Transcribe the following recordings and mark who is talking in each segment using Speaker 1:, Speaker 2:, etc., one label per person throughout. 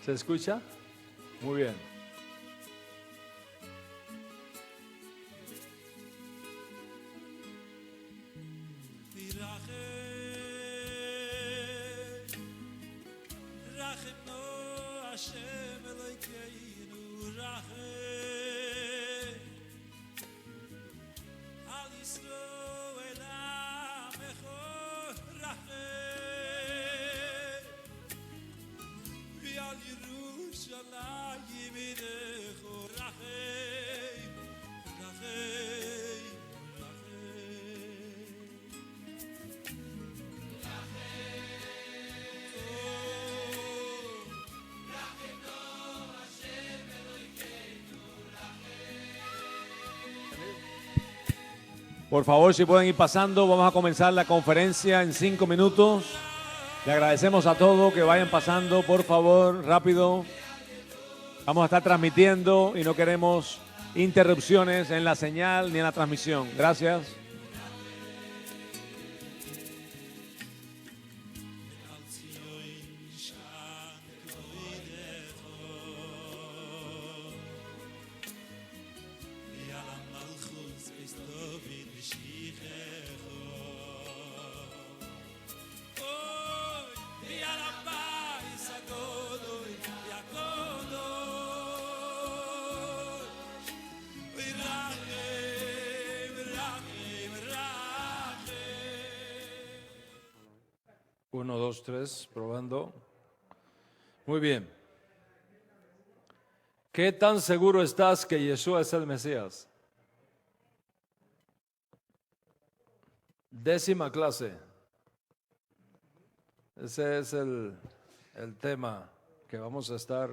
Speaker 1: ¿Se escucha? Muy bien. Por favor, si pueden ir pasando, vamos a comenzar la conferencia en 5 minutos. Le agradecemos a todos que vayan pasando, por favor, rápido. Vamos a estar transmitiendo y no queremos interrupciones en la señal ni en la transmisión. Gracias. Uno, dos, tres, probando. Muy bien. ¿Qué tan seguro estás que Yeshua es el Mesías? 10ª clase. Ese es el tema que vamos a estar.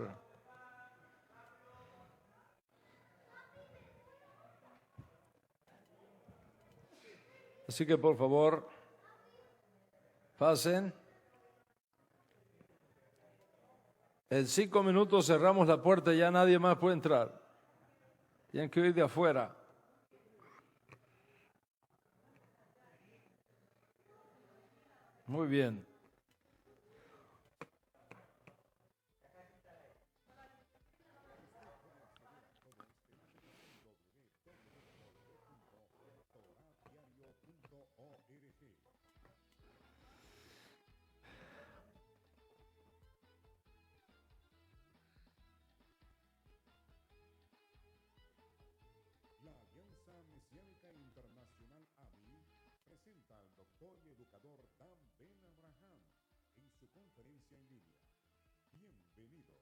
Speaker 1: Así que por favor, pasen. En 5 minutos cerramos la puerta y ya nadie más puede entrar. Tienen que ir de afuera. Muy bien.
Speaker 2: Internacional AMI presenta al doctor y educador Dan Ben Abraham en su conferencia en línea. Bienvenidos.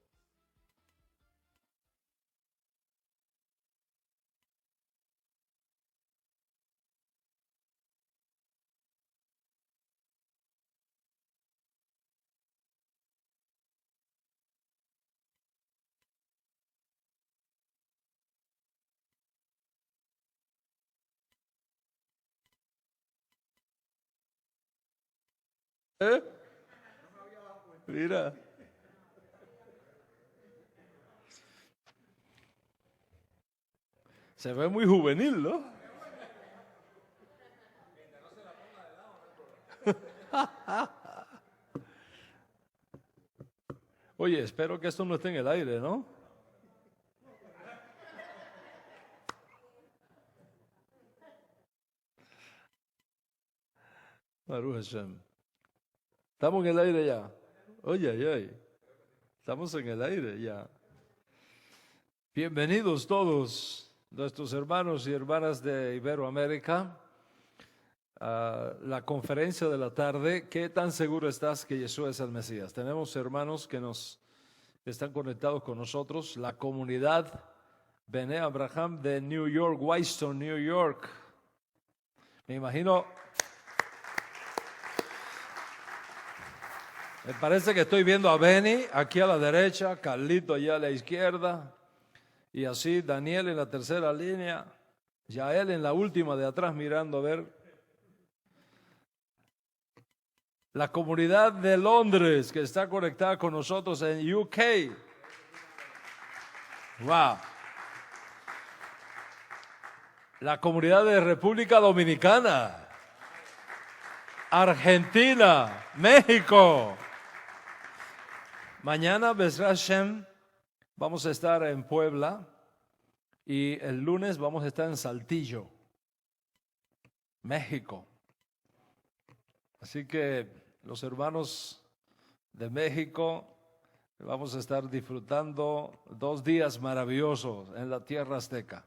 Speaker 1: Mira. Se ve muy juvenil, ¿no? Oye, espero que esto no esté en el aire, ¿no? Baruch Hashem. Estamos en el aire ya. Oye. Estamos en el aire ya. Bienvenidos todos nuestros hermanos y hermanas de Iberoamérica a la conferencia de la tarde. ¿Qué tan seguro estás que Yeshua es el Mesías? Tenemos hermanos que están conectados con nosotros. La comunidad Bene Abraham de New York, Whitestone, New York. Me imagino. Me parece que estoy viendo a Benny aquí a la derecha, Carlito allá a la izquierda, y así Daniel en la tercera línea, Yael en la última de atrás mirando a ver. La comunidad de Londres que está conectada con nosotros en UK. Wow. La comunidad de República Dominicana, Argentina, México. Mañana, Bezrat Hashem, vamos a estar en Puebla y el lunes vamos a estar en Saltillo, México. Así que los hermanos de México vamos a estar disfrutando 2 días maravillosos en la tierra azteca.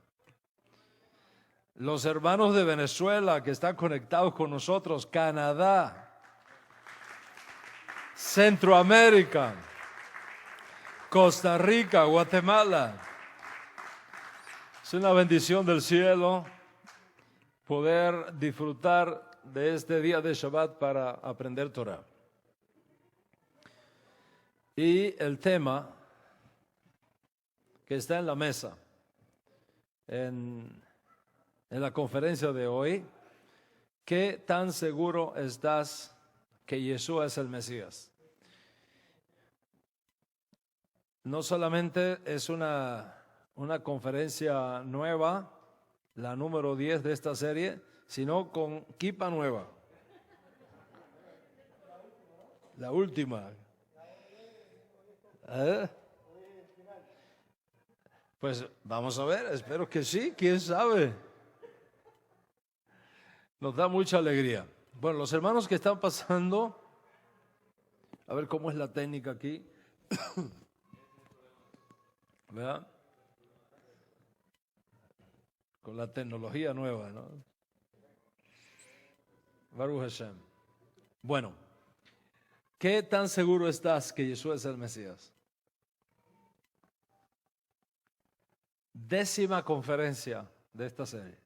Speaker 1: Los hermanos de Venezuela que están conectados con nosotros, Canadá, Centroamérica, Costa Rica, Guatemala. Es una bendición del cielo poder disfrutar de este día de Shabbat para aprender Torah. Y el tema que está en la mesa en la conferencia de hoy: ¿qué tan seguro estás que Yeshua es el Mesías? No solamente es una conferencia nueva, la número 10 de esta serie, sino con kipa nueva. La última. Pues vamos a ver, espero que sí, quién sabe. Nos da mucha alegría. Bueno, los hermanos que están pasando, a ver cómo es la técnica aquí. ¿Verdad? Con la tecnología nueva, ¿no? Baruch Hashem. Bueno, ¿qué tan seguro estás que Yeshua es el Mesías? 10ª conferencia de esta serie.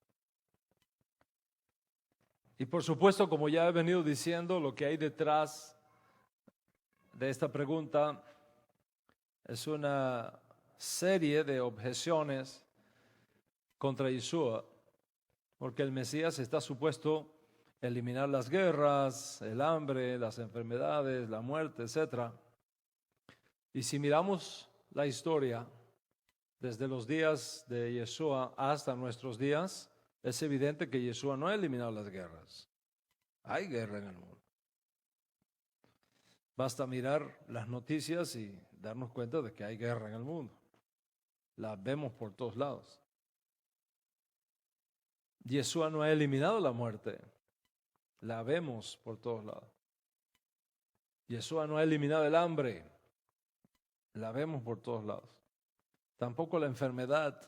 Speaker 1: Y por supuesto, como ya he venido diciendo, lo que hay detrás de esta pregunta es una serie de objeciones contra Yeshua, porque el Mesías está supuesto a eliminar las guerras, el hambre, las enfermedades, la muerte, etc. Y si miramos la historia desde los días de Yeshua hasta nuestros días, es evidente que Yeshua no ha eliminado las guerras. Hay guerra en el mundo. Basta mirar las noticias y darnos cuenta de que hay guerra en el mundo. La vemos por todos lados. Yeshua no ha eliminado la muerte. La vemos por todos lados. Yeshua no ha eliminado el hambre. La vemos por todos lados. Tampoco la enfermedad.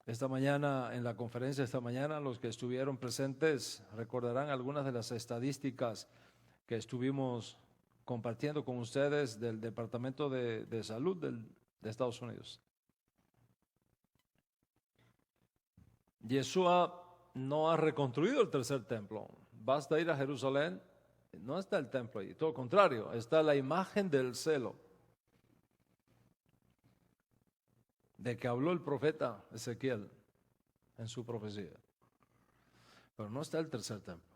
Speaker 1: Esta mañana, en la conferencia esta mañana, los que estuvieron presentes recordarán algunas de las estadísticas que estuvimos compartiendo con ustedes del Departamento de Salud de Estados Unidos. Yeshua no ha reconstruido el tercer templo. Basta ir a Jerusalén, no está el templo ahí, todo lo contrario, está la imagen del celo de que habló el profeta Ezequiel en su profecía. Pero no está el tercer templo.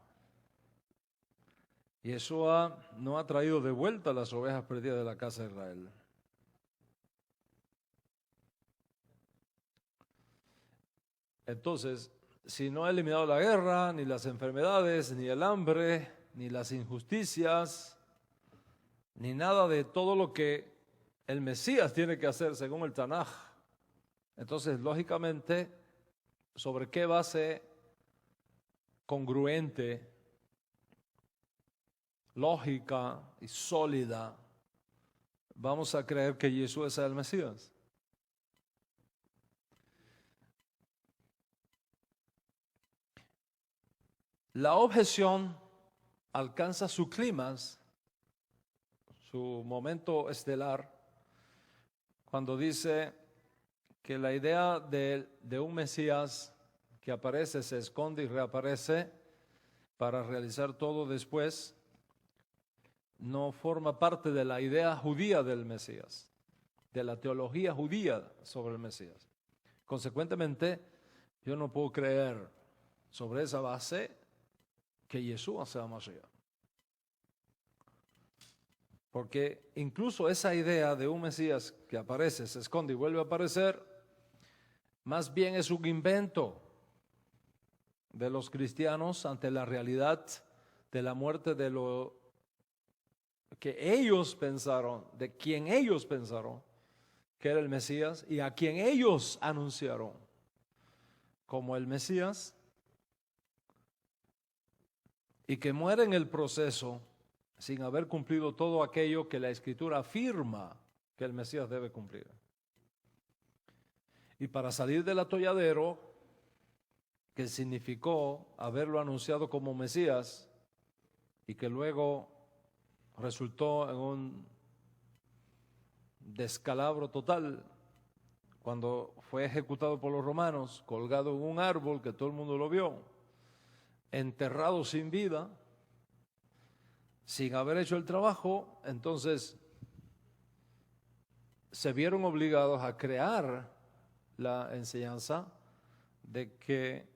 Speaker 1: Yeshua no ha traído de vuelta las ovejas perdidas de la casa de Israel. Entonces, si no ha eliminado la guerra, ni las enfermedades, ni el hambre, ni las injusticias, ni nada de todo lo que el Mesías tiene que hacer según el Tanaj, entonces, lógicamente, ¿sobre qué base congruente, lógica y sólida vamos a creer que Yeshua es el Mesías? La objeción alcanza su clímax, su momento estelar, cuando dice que la idea de un Mesías que aparece, se esconde y reaparece para realizar todo después, no forma parte de la idea judía del Mesías, de la teología judía sobre el Mesías. Consecuentemente, yo no puedo creer sobre esa base que Yeshua sea Mashiach. Porque incluso esa idea de un Mesías que aparece, se esconde y vuelve a aparecer, más bien es un invento de los cristianos ante la realidad de la muerte de lo que ellos pensaron, de quien ellos pensaron que era el Mesías y a quien ellos anunciaron como el Mesías, y que muere en el proceso sin haber cumplido todo aquello que la Escritura afirma que el Mesías debe cumplir. Y para salir del atolladero, que significó haberlo anunciado como Mesías y que luego resultó en un descalabro total cuando fue ejecutado por los romanos, colgado en un árbol que todo el mundo lo vio, enterrado sin vida, sin haber hecho el trabajo, entonces se vieron obligados a crear la enseñanza de que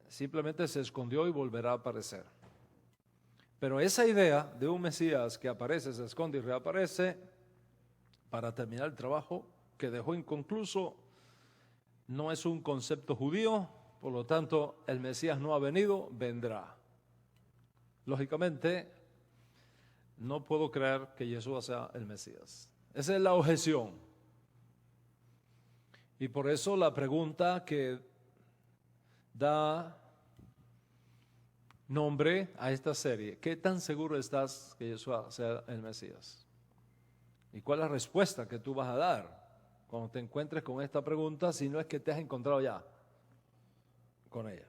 Speaker 1: simplemente se escondió y volverá a aparecer. Pero esa idea de un Mesías que aparece, se esconde y reaparece para terminar el trabajo que dejó inconcluso, no es un concepto judío, por lo tanto el Mesías no ha venido, vendrá. Lógicamente, no puedo creer que Yeshua sea el Mesías. Esa es la objeción. Y por eso la pregunta que da nombre a esta serie: ¿qué tan seguro estás que Yeshua sea el Mesías? ¿Y cuál es la respuesta que tú vas a dar cuando te encuentres con esta pregunta, si no es que te has encontrado ya con ella?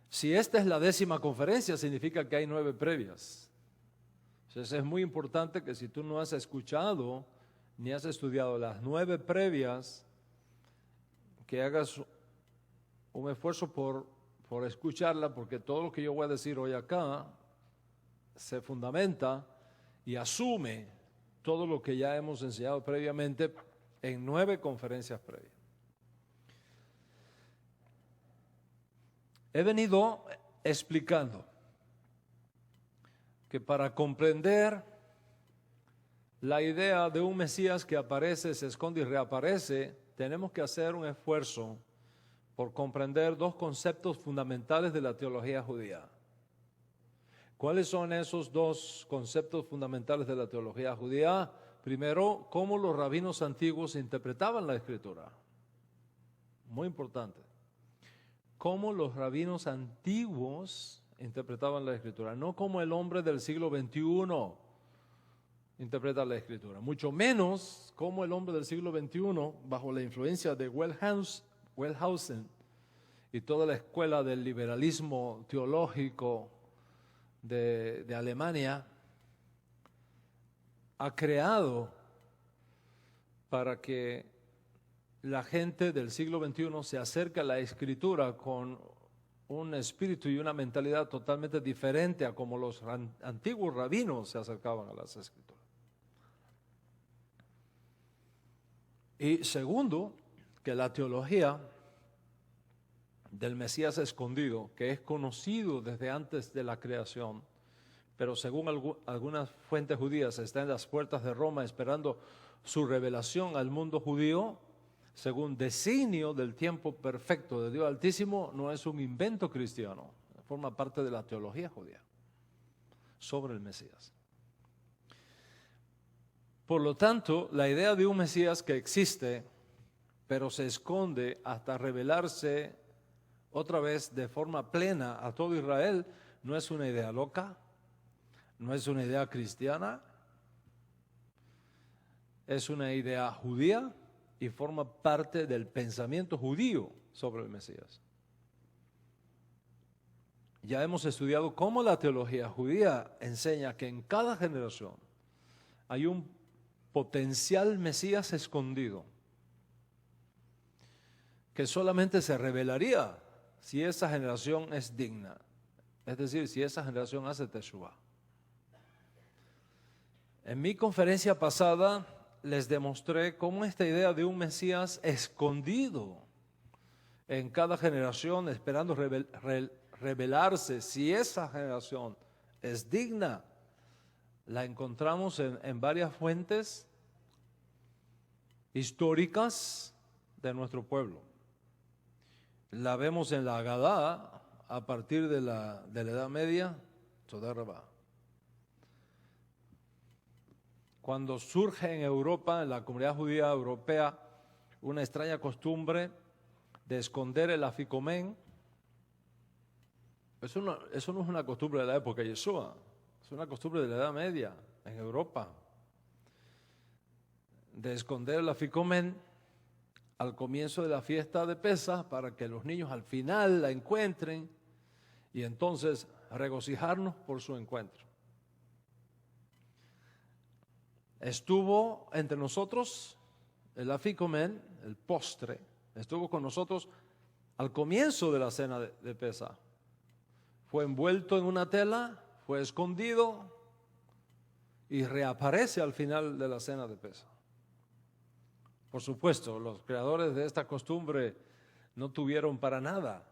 Speaker 1: Si esta es la 10ª conferencia, significa que hay 9 previas. Entonces es muy importante que si tú no has escuchado ni has estudiado las 9 previas, que hagas un esfuerzo por escucharla, porque todo lo que yo voy a decir hoy acá se fundamenta y asume todo lo que ya hemos enseñado previamente en 9 conferencias previas. He venido explicando que para comprender la idea de un Mesías que aparece, se esconde y reaparece, tenemos que hacer un esfuerzo por comprender 2 conceptos fundamentales de la teología judía. ¿Cuáles son esos 2 conceptos fundamentales de la teología judía? Primero, cómo los rabinos antiguos interpretaban la Escritura. Muy importante. Cómo los rabinos antiguos interpretaban la Escritura, no como el hombre del siglo XXI interpreta la Escritura, mucho menos como el hombre del siglo XXI, bajo la influencia de Wellhausen y toda la escuela del liberalismo teológico de Alemania, ha creado para que la gente del siglo XXI se acerque a la Escritura con un espíritu y una mentalidad totalmente diferente a como los antiguos rabinos se acercaban a las Escrituras. Y segundo, que la teología del Mesías escondido, que es conocido desde antes de la creación, pero según algunas fuentes judías está en las puertas de Roma esperando su revelación al mundo judío, según designio del tiempo perfecto de Dios Altísimo, no es un invento cristiano, forma parte de la teología judía sobre el Mesías. Por lo tanto, la idea de un Mesías que existe, pero se esconde hasta revelarse otra vez de forma plena a todo Israel, no es una idea loca, no es una idea cristiana, es una idea judía y forma parte del pensamiento judío sobre el Mesías. Ya hemos estudiado cómo la teología judía enseña que en cada generación hay un potencial Mesías escondido que solamente se revelaría si esa generación es digna, es decir, si esa generación hace Teshuvah. En mi conferencia pasada les demostré cómo esta idea de un Mesías escondido en cada generación, esperando revelarse si esa generación es digna, la encontramos en varias fuentes históricas de nuestro pueblo. La vemos en la Agadá, a partir de la Edad Media, Toda Rabá. Cuando surge en Europa, en la comunidad judía europea, una extraña costumbre de esconder el afikomen. Eso no es una costumbre de la época de Yeshua, es una costumbre de la Edad Media en Europa. De esconder el afikomen al comienzo de la fiesta de Pesaj para que los niños al final la encuentren y entonces regocijarnos por su encuentro. Estuvo entre nosotros el afikomen, el postre, estuvo con nosotros al comienzo de la cena de Pesaj. Fue envuelto en una tela, fue escondido y reaparece al final de la cena de Pesaj. Por supuesto, los creadores de esta costumbre no tuvieron para nada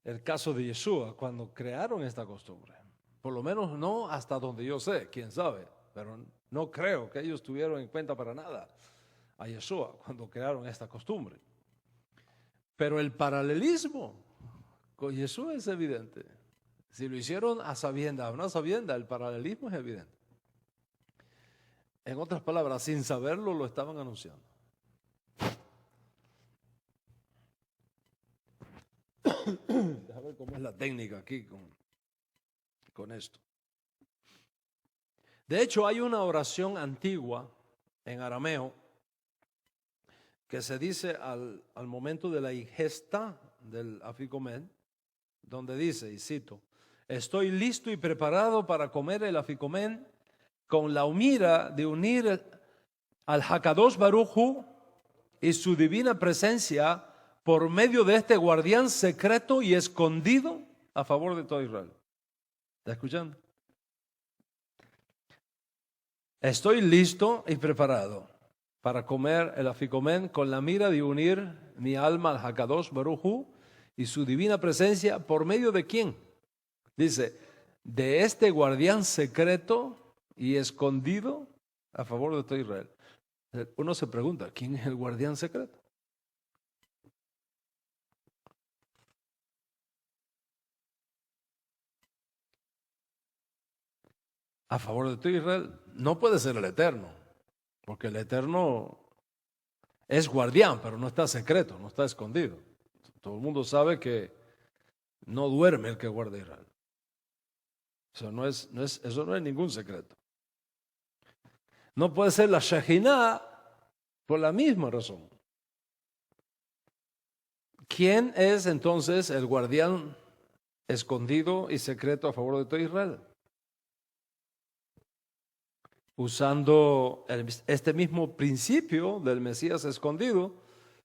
Speaker 1: el caso de Yeshua cuando crearon esta costumbre. Por lo menos no hasta donde yo sé, quién sabe, pero no creo que ellos tuvieron en cuenta para nada a Yeshua cuando crearon esta costumbre. Pero el paralelismo con Yeshua es evidente. Si lo hicieron a sabiendas o no a sabiendas, el paralelismo es evidente. En otras palabras, sin saberlo, lo estaban anunciando. Déjame ver cómo es la técnica aquí con esto. De hecho, hay una oración antigua en arameo que se dice al momento de la ingesta del afikomen, donde dice, y cito, estoy listo y preparado para comer el afikomen con la mira de unir al Hakadosh Baruj Hu y su divina presencia por medio de este guardián secreto y escondido a favor de todo Israel. ¿Está escuchando? Estoy listo y preparado para comer el afikomen con la mira de unir mi alma al Hakadosh Baruj Hu y su divina presencia por medio de ¿quién? Dice, de este guardián secreto y escondido a favor de todo Israel. Uno se pregunta, ¿quién es el guardián secreto? A favor de todo Israel no puede ser el Eterno, porque el Eterno es guardián, pero no está secreto, no está escondido. Todo el mundo sabe que no duerme el que guarda Israel. Eso no es ningún secreto. No puede ser la Shejinah por la misma razón. ¿Quién es entonces el guardián escondido y secreto a favor de todo Israel? Usando este mismo principio del Mesías escondido,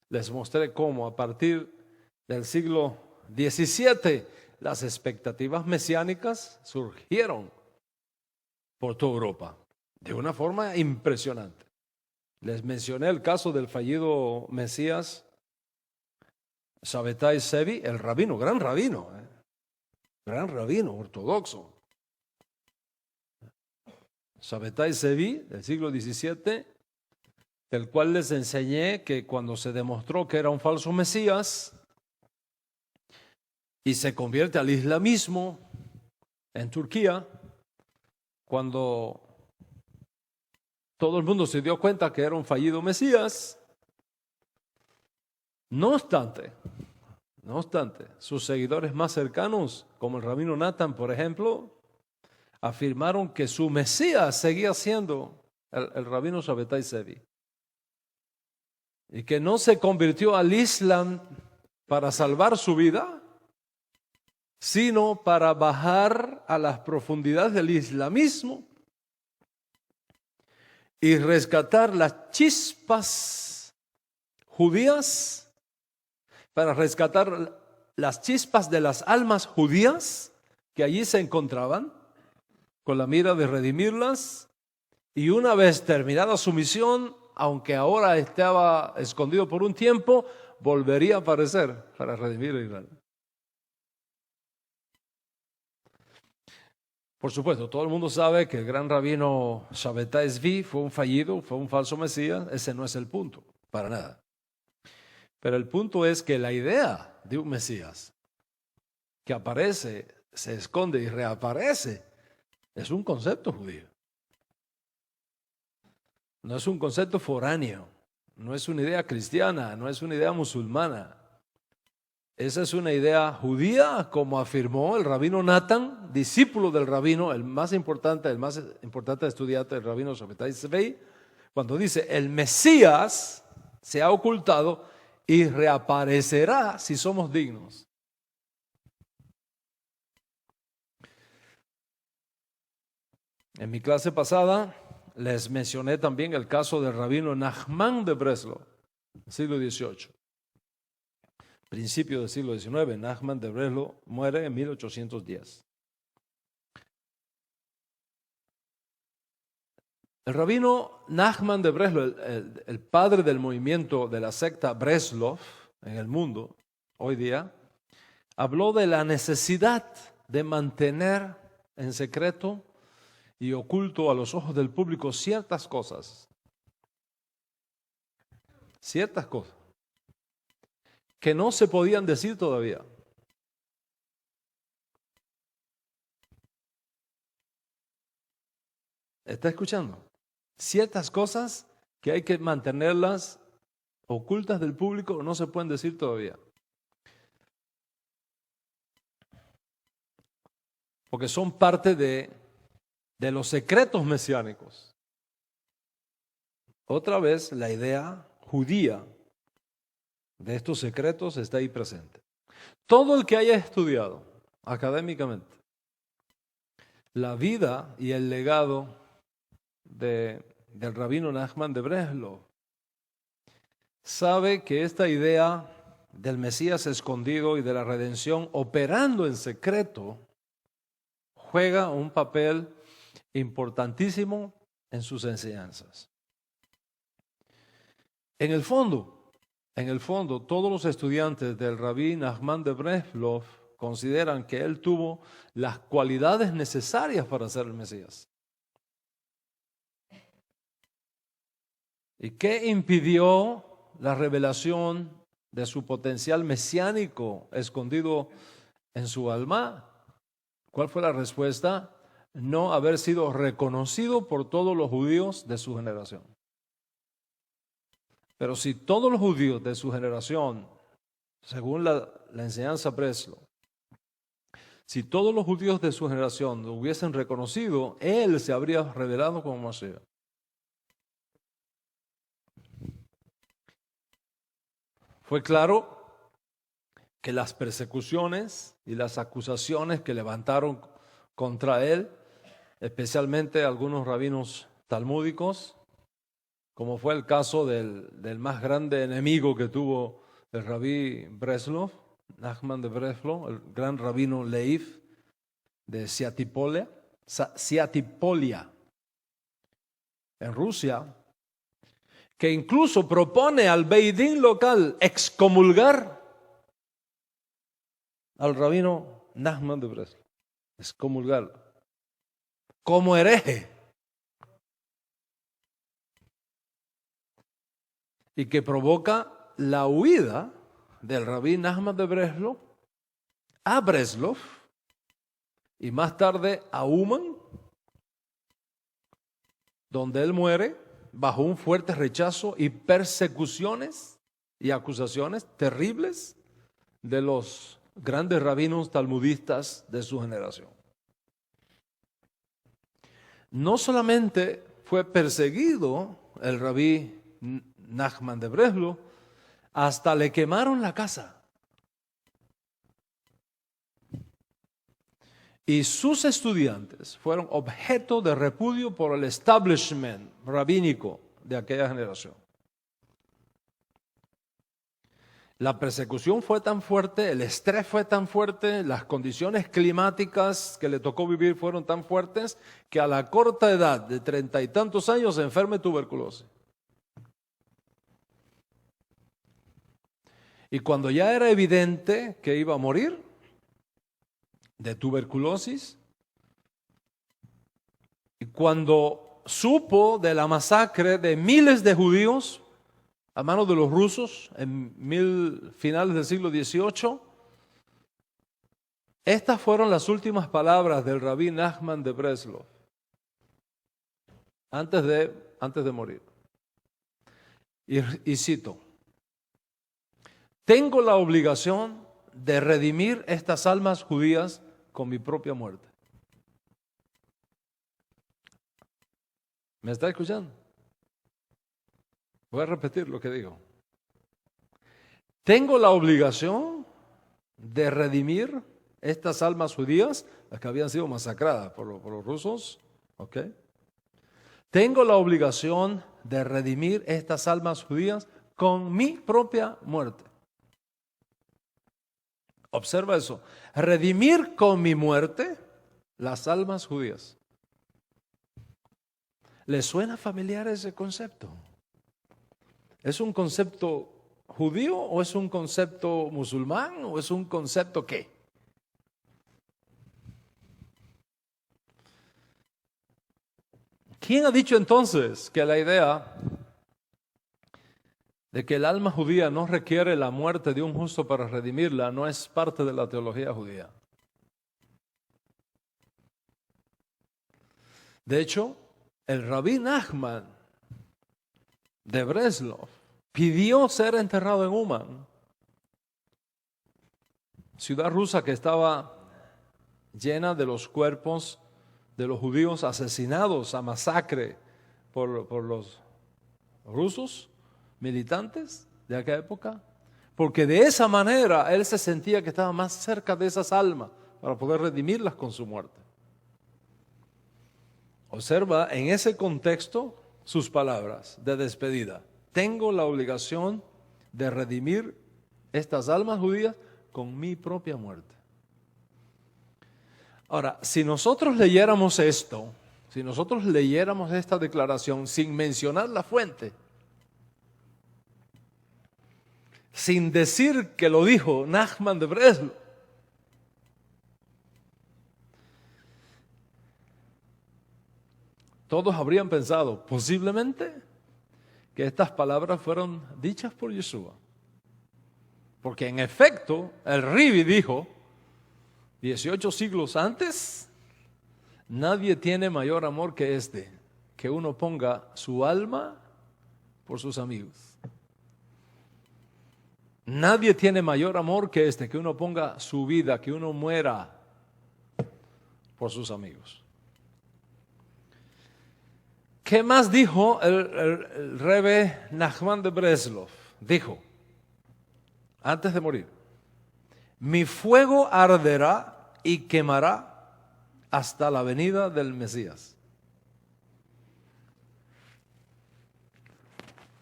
Speaker 1: les mostré cómo a partir del siglo XVII las expectativas mesiánicas surgieron por toda Europa de una forma impresionante. Les mencioné el caso del fallido Mesías Shabbatai Zevi, el rabino, gran rabino ortodoxo. Shabbatai Zevi del siglo XVII, el cual les enseñé que cuando se demostró que era un falso Mesías y se convierte al islamismo en Turquía, cuando todo el mundo se dio cuenta que era un fallido Mesías, no obstante, sus seguidores más cercanos, como el rabino Nathan, por ejemplo, afirmaron que su Mesías seguía siendo el rabino Shabbatai Zevi y que no se convirtió al Islam para salvar su vida, sino para bajar a las profundidades del islamismo y rescatar las chispas judías, para rescatar las chispas de las almas judías que allí se encontraban, con la mira de redimirlas, y una vez terminada su misión, aunque ahora estaba escondido por un tiempo, volvería a aparecer para redimir a Israel. Por supuesto, todo el mundo sabe que el gran rabino Shabbatai Zevi fue un fallido, fue un falso Mesías. Ese no es el punto, para nada. Pero el punto es que la idea de un Mesías que aparece, se esconde y reaparece es un concepto judío. No es un concepto foráneo, no es una idea cristiana, no es una idea musulmana. Esa es una idea judía, como afirmó el rabino Natán, discípulo del rabino, el más importante estudiante del rabino Shabbatai Tzvi, cuando dice, el Mesías se ha ocultado y reaparecerá si somos dignos. En mi clase pasada les mencioné también el caso del rabino Nachman de Breslov, siglo XVIII. Principio del siglo XIX, Nachman de Breslov muere en 1810. El rabino Nachman de Breslov, el padre del movimiento de la secta Breslov en el mundo hoy día, habló de la necesidad de mantener en secreto y oculto a los ojos del público ciertas cosas que no se podían decir todavía. ¿Está escuchando? Ciertas cosas que hay que mantenerlas ocultas del público, no se pueden decir todavía. Porque son parte de los secretos mesiánicos. Otra vez, la idea judía de estos secretos está ahí presente. Todo el que haya estudiado académicamente la vida y el legado del rabino Nachman de Breslov sabe que esta idea del Mesías escondido y de la redención operando en secreto juega un papel importantísimo en sus enseñanzas. En el fondo, todos los estudiantes del rabí Nachman de Breslov consideran que él tuvo las cualidades necesarias para ser el Mesías. ¿Y qué impidió la revelación de su potencial mesiánico escondido en su alma? ¿Cuál fue la respuesta? No haber sido reconocido por todos los judíos de su generación. Pero si todos los judíos de su generación, según la enseñanza Breslov, si todos los judíos de su generación lo hubiesen reconocido, él se habría revelado como Mashiach. Fue claro que las persecuciones y las acusaciones que levantaron contra él, especialmente algunos rabinos talmúdicos, como fue el caso del más grande enemigo que tuvo el rabí Breslov, Nachman de Breslov, el gran rabino Leif de Seatipolia, en Rusia, que incluso propone al Beidín local excomulgar al rabino Nachman de Breslov, excomulgarlo como hereje, y que provoca la huida del rabí Nachman de Breslov a Breslov y más tarde a Uman, donde él muere bajo un fuerte rechazo y persecuciones y acusaciones terribles de los grandes rabinos talmudistas de su generación. No solamente fue perseguido el rabí Nachman de Breslov, hasta le quemaron la casa. Y sus estudiantes fueron objeto de repudio por el establishment rabínico de aquella generación. La persecución fue tan fuerte, el estrés fue tan fuerte, las condiciones climáticas que le tocó vivir fueron tan fuertes que a la corta edad de 30 y tantos años se enferma de tuberculosis. Y cuando ya era evidente que iba a morir de tuberculosis, y cuando supo de la masacre de miles de judíos a manos de los rusos en finales del siglo XVIII. Estas fueron las últimas palabras del rabí Nachman de Breslov antes de morir. Y cito: tengo la obligación de redimir estas almas judías con mi propia muerte. ¿Me está escuchando? Voy a repetir lo que digo. Tengo la obligación de redimir estas almas judías, las que habían sido masacradas por los rusos, ¿ok? Tengo la obligación de redimir estas almas judías con mi propia muerte. Observa eso. Redimir con mi muerte las almas judías. ¿Le suena familiar ese concepto? ¿Es un concepto judío o es un concepto musulmán o es un concepto qué? ¿Quién ha dicho entonces que la idea de que el alma judía no requiere la muerte de un justo para redimirla no es parte de la teología judía? De hecho, el rabí Nachman de Breslov pidió ser enterrado en Uman, ciudad rusa que estaba llena de los cuerpos de los judíos asesinados a masacre por los rusos militantes de aquella época, porque de esa manera él se sentía que estaba más cerca de esas almas para poder redimirlas con su muerte. Observa en ese contexto sus palabras de despedida: tengo la obligación de redimir estas almas judías con mi propia muerte. Ahora, si nosotros leyéramos esto, si nosotros leyéramos esta declaración sin mencionar la fuente, sin decir que lo dijo Nachman de Breslov, todos habrían pensado posiblemente que estas palabras fueron dichas por Yeshua. Porque en efecto, el Ribi dijo, 18 siglos antes, nadie tiene mayor amor que este, que uno ponga su alma por sus amigos. Nadie tiene mayor amor que este, que uno ponga su vida, que uno muera por sus amigos. ¿Qué más dijo el Rebbe Nachman de Breslov? Dijo, antes de morir: mi fuego arderá y quemará hasta la venida del Mesías.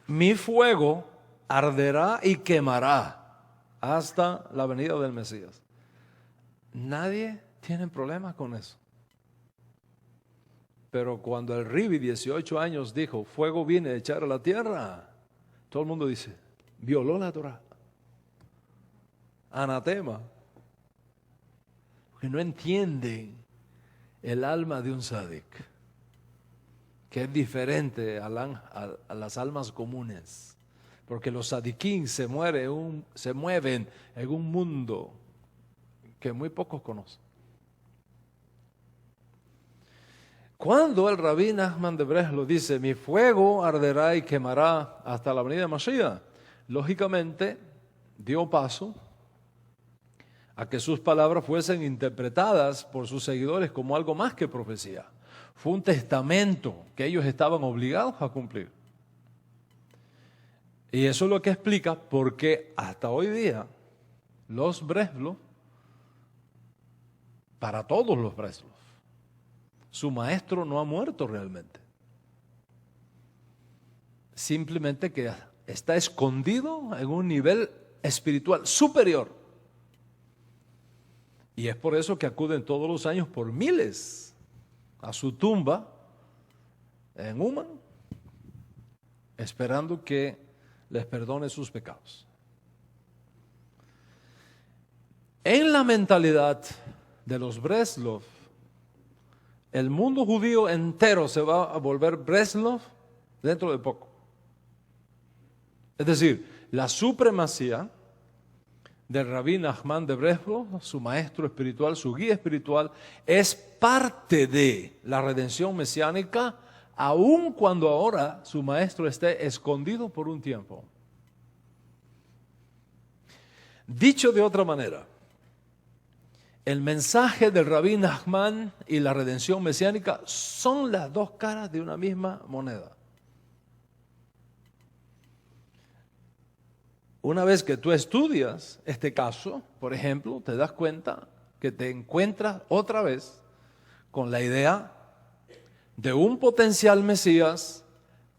Speaker 1: Mi fuego arderá y quemará hasta la venida del Mesías. Nadie tiene problema con eso. Pero cuando el Ribi, 18 años, dijo, fuego viene a echar a la tierra, todo el mundo dice, violó la Torah. Anatema. Porque no entienden el alma de un sadik, que es diferente a las almas comunes. Porque los sadiquín se mueven en un mundo que muy pocos conocen. Cuando el rabí Nachman de Breslov dice, mi fuego arderá y quemará hasta la venida de Mashiach, lógicamente dio paso a que sus palabras fuesen interpretadas por sus seguidores como algo más que profecía. Fue un testamento que ellos estaban obligados a cumplir. Y eso es lo que explica por qué hasta hoy día los Breslov, para todos los Breslov, su maestro no ha muerto realmente. Simplemente que está escondido en un nivel espiritual superior. Y es por eso que acuden todos los años por miles a su tumba en Uman, esperando que les perdone sus pecados. En la mentalidad de los Breslov, el mundo judío entero se va a volver Breslov dentro de poco. Es decir, la supremacía del Rabí Nachman de Breslov, su maestro espiritual, su guía espiritual, es parte de la redención mesiánica, aun cuando ahora su maestro esté escondido por un tiempo. Dicho de otra manera, el mensaje del Rabí Nachman y la redención mesiánica son las dos caras de una misma moneda. Una vez que tú estudias este caso, por ejemplo, te das cuenta que te encuentras otra vez con la idea de un potencial Mesías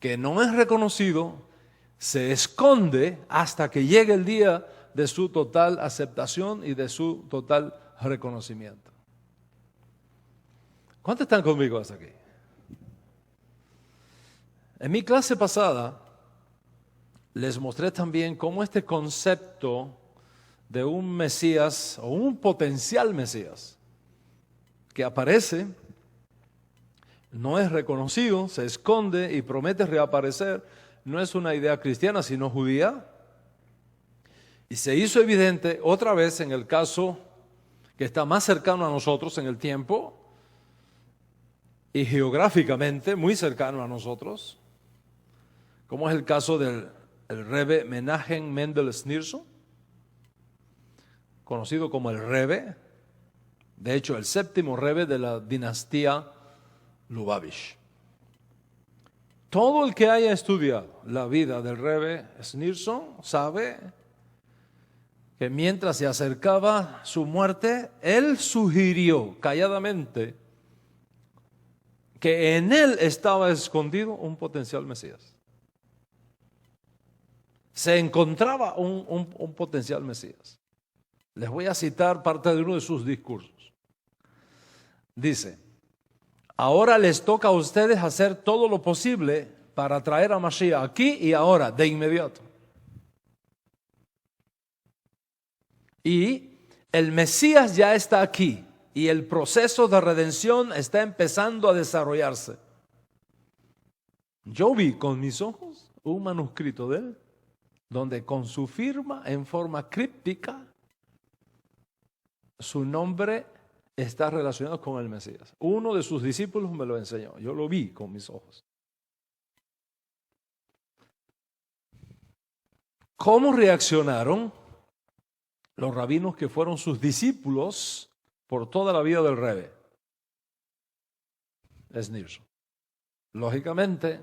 Speaker 1: que no es reconocido, se esconde hasta que llegue el día de su total aceptación y de su total reconocimiento. ¿Cuántos están conmigo hasta aquí? En mi clase pasada les mostré también cómo este concepto de un Mesías o un potencial Mesías que aparece, no es reconocido, se esconde y promete reaparecer, no es una idea cristiana sino judía. Y se hizo evidente otra vez en el caso que está más cercano a nosotros en el tiempo y geográficamente muy cercano a nosotros, como es el caso del Rebbe Menachem Mendel Schneerson, conocido como el Rebbe, de hecho el séptimo Rebbe de la dinastía Lubavitch. Todo el que haya estudiado la vida del Rebbe Schneerson sabe que mientras se acercaba su muerte, él sugirió calladamente que en él estaba escondido un potencial Mesías. Se encontraba un potencial Mesías. Les voy a citar parte de uno de sus discursos. Dice: ahora les toca a ustedes hacer todo lo posible para traer a Mashiach aquí y ahora, de inmediato. Y el Mesías ya está aquí y el proceso de redención está empezando a desarrollarse. Yo vi con mis ojos un manuscrito de él, donde con su firma en forma críptica, su nombre está relacionado con el Mesías. Uno de sus discípulos me lo enseñó, yo lo vi con mis ojos. ¿Cómo reaccionaron los rabinos que fueron sus discípulos por toda la vida del Rebbe Schneerson? Lógicamente,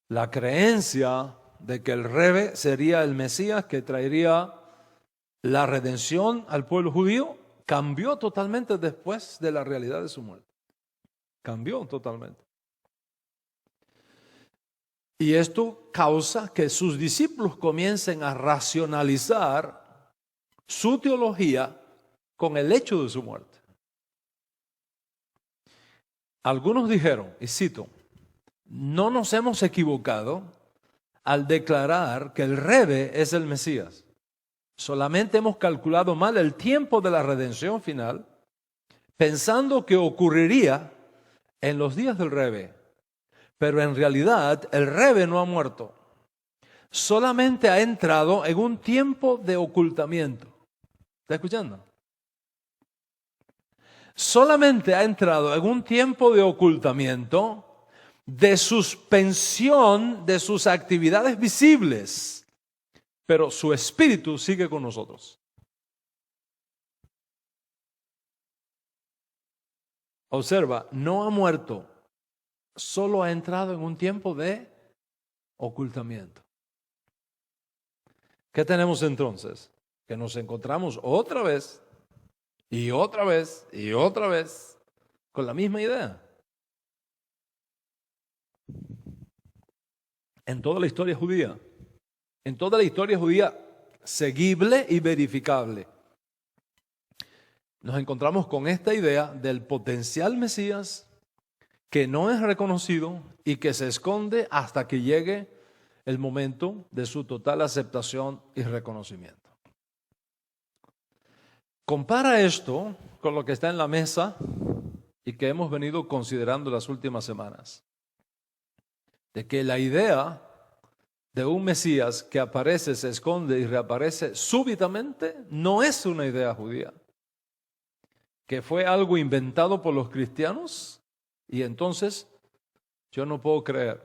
Speaker 1: la creencia de que el Rebbe sería el Mesías que traería la redención al pueblo judío cambió totalmente después de la realidad de su muerte. Cambió totalmente. Y esto causa que sus discípulos comiencen a racionalizar su teología con el hecho de su muerte. Algunos dijeron, y cito: no nos hemos equivocado al declarar que el Rebbe es el Mesías. Solamente hemos calculado mal el tiempo de la redención final, pensando que ocurriría en los días del Rebbe. Pero en realidad el Rebbe no ha muerto. Solamente ha entrado en un tiempo de ocultamiento. ¿Está escuchando? Solamente ha entrado en un tiempo de ocultamiento, de suspensión de sus actividades visibles, pero su espíritu sigue con nosotros. Observa, no ha muerto, solo ha entrado en un tiempo de ocultamiento. ¿Qué tenemos entonces? Que nos encontramos otra vez y otra vez y otra vez con la misma idea. En toda la historia judía. En toda la historia judía seguible y verificable. Nos encontramos con esta idea del potencial Mesías que no es reconocido y que se esconde hasta que llegue el momento de su total aceptación y reconocimiento. Compara esto con lo que está en la mesa y que hemos venido considerando las últimas semanas. De que la idea de un Mesías que aparece, se esconde y reaparece súbitamente no es una idea judía, que fue algo inventado por los cristianos, y entonces yo no puedo creer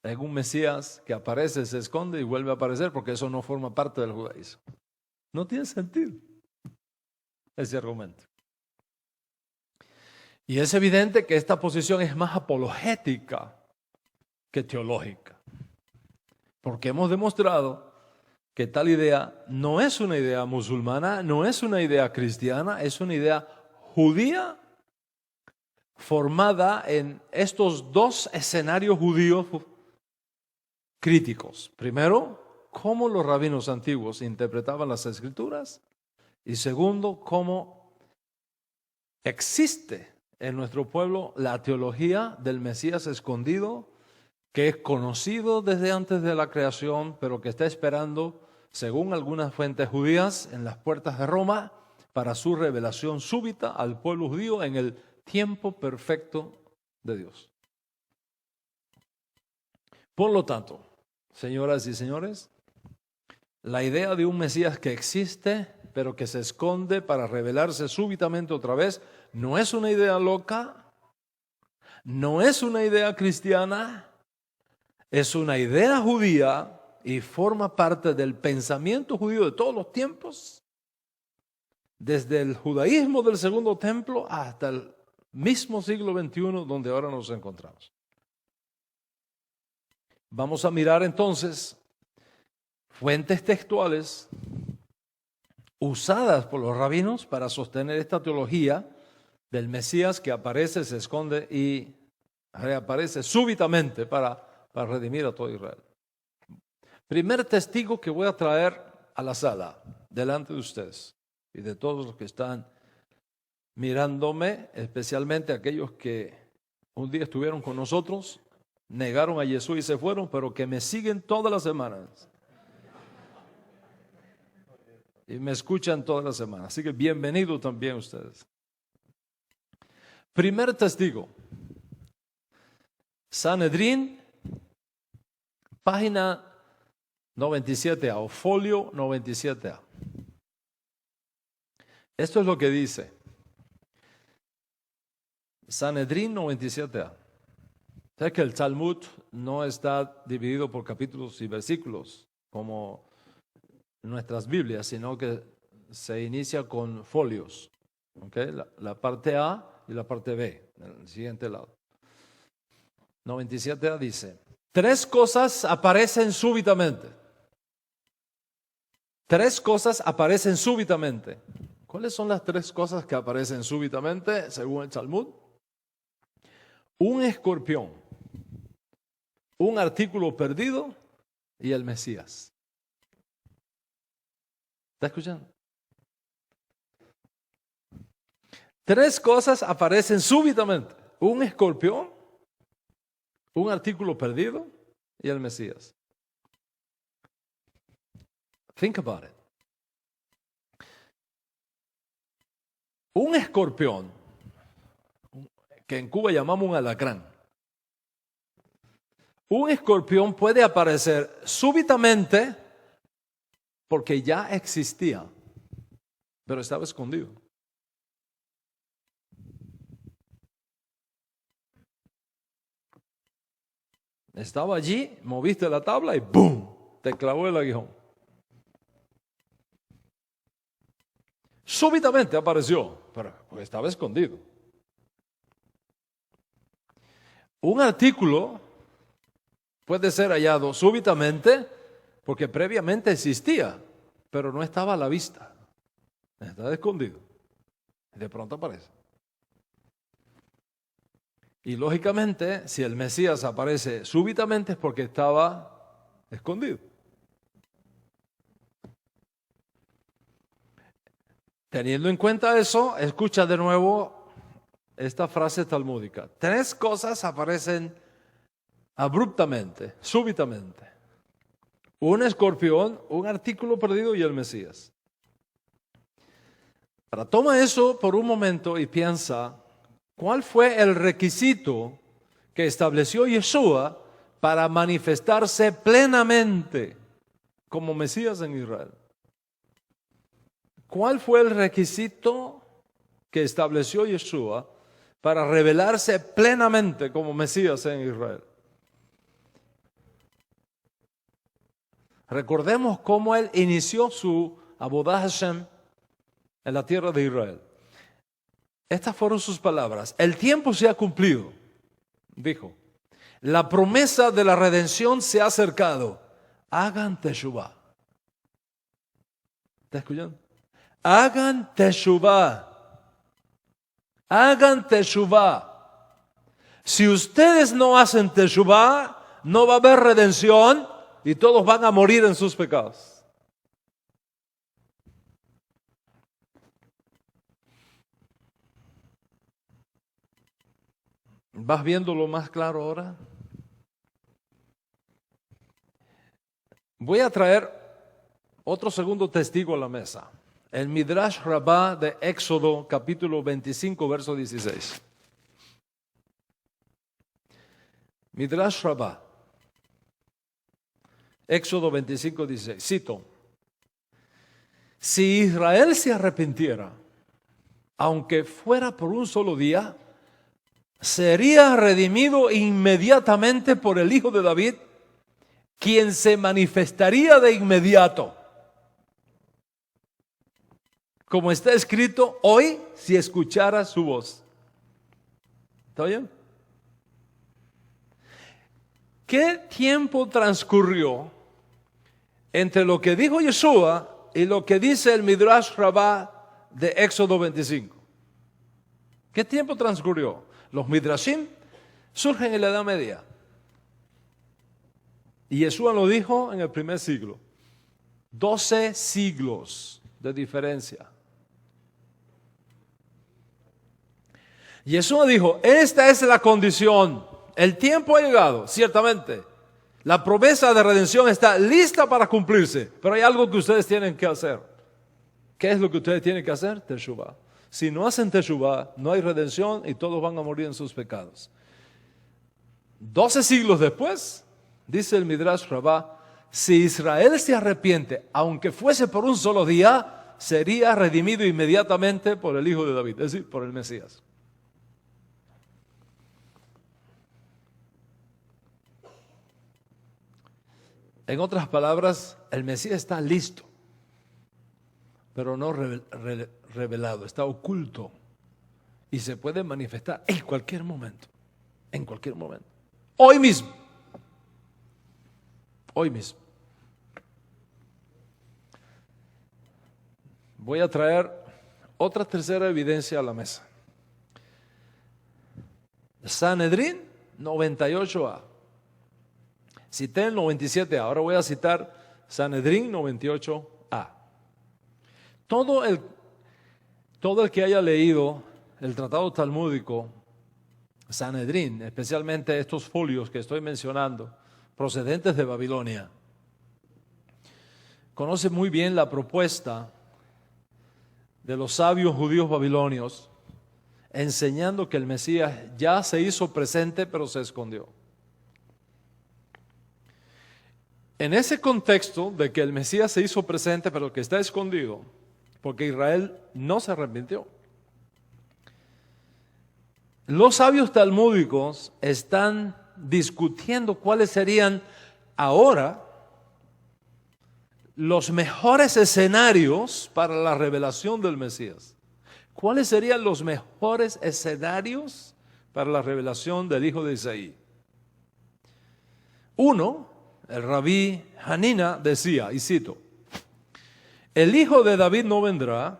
Speaker 1: en un Mesías que aparece, se esconde y vuelve a aparecer, porque eso no forma parte del judaísmo. No tiene sentido ese argumento. Y es evidente que esta posición es más apologética que teológica, porque hemos demostrado que tal idea no es una idea musulmana, no es una idea cristiana, es una idea judía formada en estos dos escenarios judíos críticos. Primero, cómo los rabinos antiguos interpretaban las Escrituras, y segundo, cómo existe en nuestro pueblo la teología del Mesías escondido, que es conocido desde antes de la creación, pero que está esperando, según algunas fuentes judías, en las puertas de Roma para su revelación súbita al pueblo judío en el tiempo perfecto de Dios. Por lo tanto, señoras y señores, la idea de un Mesías que existe, pero que se esconde para revelarse súbitamente otra vez, no es una idea loca, no es una idea cristiana, es una idea judía y forma parte del pensamiento judío de todos los tiempos, desde el judaísmo del Segundo Templo hasta el mismo siglo XXI donde ahora nos encontramos. Vamos a mirar entonces fuentes textuales usadas por los rabinos para sostener esta teología del Mesías que aparece, se esconde y reaparece súbitamente para redimir a todo Israel. Primer testigo que voy a traer a la sala, delante de ustedes y de todos los que están mirándome, especialmente aquellos que un día estuvieron con nosotros, negaron a Jesús y se fueron, pero que me siguen todas las semanas y me escuchan todas las semanas. Así que bienvenidos también ustedes. Primer testigo, Sanedrín, página 97A o folio 97A. Esto es lo que dice Sanedrín 97A. ¿Sabes que el Talmud no está dividido por capítulos y versículos como nuestras Biblias, sino que se inicia con folios? ¿Okay? La parte A y la parte B, en el siguiente lado. 97A dice: 3 cosas aparecen súbitamente. 3 cosas aparecen súbitamente. ¿Cuáles son las 3 cosas que aparecen súbitamente según el Talmud? Un escorpión, un artículo perdido y el Mesías. ¿Está escuchando? 3 cosas aparecen súbitamente: un escorpión, un artículo perdido y el Mesías. Think about it. Un escorpión, que en Cuba llamamos un alacrán. Un escorpión puede aparecer súbitamente porque ya existía, pero estaba escondido. Estaba allí, moviste la tabla y ¡boom! Te clavó el aguijón. Súbitamente apareció, pero estaba escondido. Un artículo puede ser hallado súbitamente porque previamente existía, pero no estaba a la vista. Estaba escondido. De pronto aparece. Y lógicamente, si el Mesías aparece súbitamente es porque estaba escondido. Teniendo en cuenta eso, escucha de nuevo esta frase talmúdica. 3 cosas aparecen abruptamente, súbitamente. Un escorpión, un artículo perdido y el Mesías. Ahora toma eso por un momento y piensa, ¿cuál fue el requisito que estableció Yeshua para manifestarse plenamente como Mesías en Israel. ¿Cuál fue el requisito que estableció Yeshua para revelarse plenamente como Mesías en Israel? Recordemos cómo él inició su Avodah Hashem en la tierra de Israel. Estas fueron sus palabras. El tiempo se ha cumplido, dijo. La promesa de la redención se ha acercado. Hagan teshuvah. ¿Está escuchando? Hagan teshuvah. Hagan teshuvah. Si ustedes no hacen teshuvah, no va a haber redención y todos van a morir en sus pecados. ¿Vas viendo lo más claro ahora? Voy a traer otro segundo testigo a la mesa. El Midrash Rabbah de Éxodo, capítulo 25, verso 16. Midrash Rabbah, Éxodo 25, 16. Cito: si Israel se arrepintiera, aunque fuera por un solo día, sería redimido inmediatamente por el Hijo de David, quien se manifestaría de inmediato. Como está escrito, hoy si escuchara su voz. ¿Está bien? ¿Qué tiempo transcurrió entre lo que dijo Yeshua y lo que dice el Midrash Rabbah de Éxodo 25? ¿Qué tiempo transcurrió? Los Midrashim surgen en la Edad Media. Y Yeshua lo dijo en el primer siglo. 12 siglos de diferencia. Yeshua dijo, esta es la condición. El tiempo ha llegado, ciertamente. La promesa de redención está lista para cumplirse. Pero hay algo que ustedes tienen que hacer. ¿Qué es lo que ustedes tienen que hacer? Teshuvah. Si no hacen teshuvah, no hay redención y todos van a morir en sus pecados. 12 siglos después, dice el Midrash Rabbah, si Israel se arrepiente, aunque fuese por un solo día, sería redimido inmediatamente por el Hijo de David, es decir, por el Mesías. En otras palabras, el Mesías está listo, pero no revelado, está oculto y se puede manifestar en cualquier momento, hoy mismo, Voy a traer otra tercera evidencia a la mesa. Sanedrín 98a. Cité el 97a, ahora voy a citar Sanedrín 98a. Todo el que haya leído el tratado talmúdico Sanedrín, especialmente estos folios que estoy mencionando, procedentes de Babilonia, conoce muy bien la propuesta de los sabios judíos babilonios, enseñando que el Mesías ya se hizo presente, pero se escondió. En ese contexto de que el Mesías se hizo presente, pero que está escondido, porque Israel no se arrepintió, los sabios talmúdicos están discutiendo cuáles serían ahora los mejores escenarios para la revelación del Mesías. ¿Cuáles serían los mejores escenarios para la revelación del hijo de Isaí? Uno, el rabí Hanina decía, y cito, el hijo de David no vendrá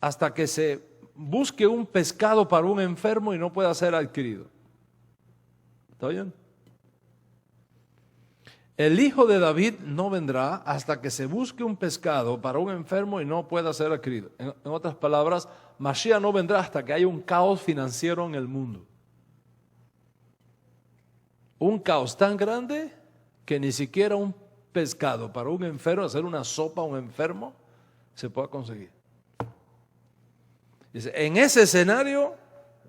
Speaker 1: hasta que se busque un pescado para un enfermo y no pueda ser adquirido. ¿Está bien? El hijo de David no vendrá hasta que se busque un pescado para un enfermo y no pueda ser adquirido. En otras palabras, Mashiach no vendrá hasta que haya un caos financiero en el mundo. Un caos tan grande que ni siquiera un pescado para un enfermo, hacer una sopa a un enfermo, se pueda conseguir. Dice, en ese escenario,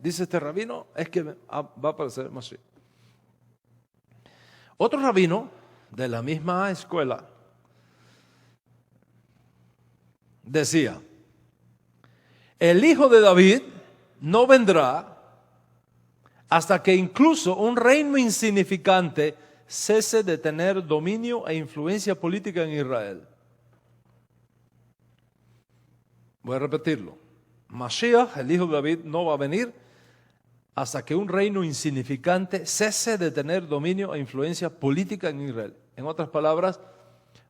Speaker 1: dice este rabino, es que va a aparecer Mashiach. Otro rabino de la misma escuela decía, el hijo de David no vendrá hasta que incluso un reino insignificante cese de tener dominio e influencia política en Israel. Voy a repetirlo. Mashiach, el hijo de David, no va a venir hasta que un reino insignificante cese de tener dominio e influencia política en Israel. En otras palabras,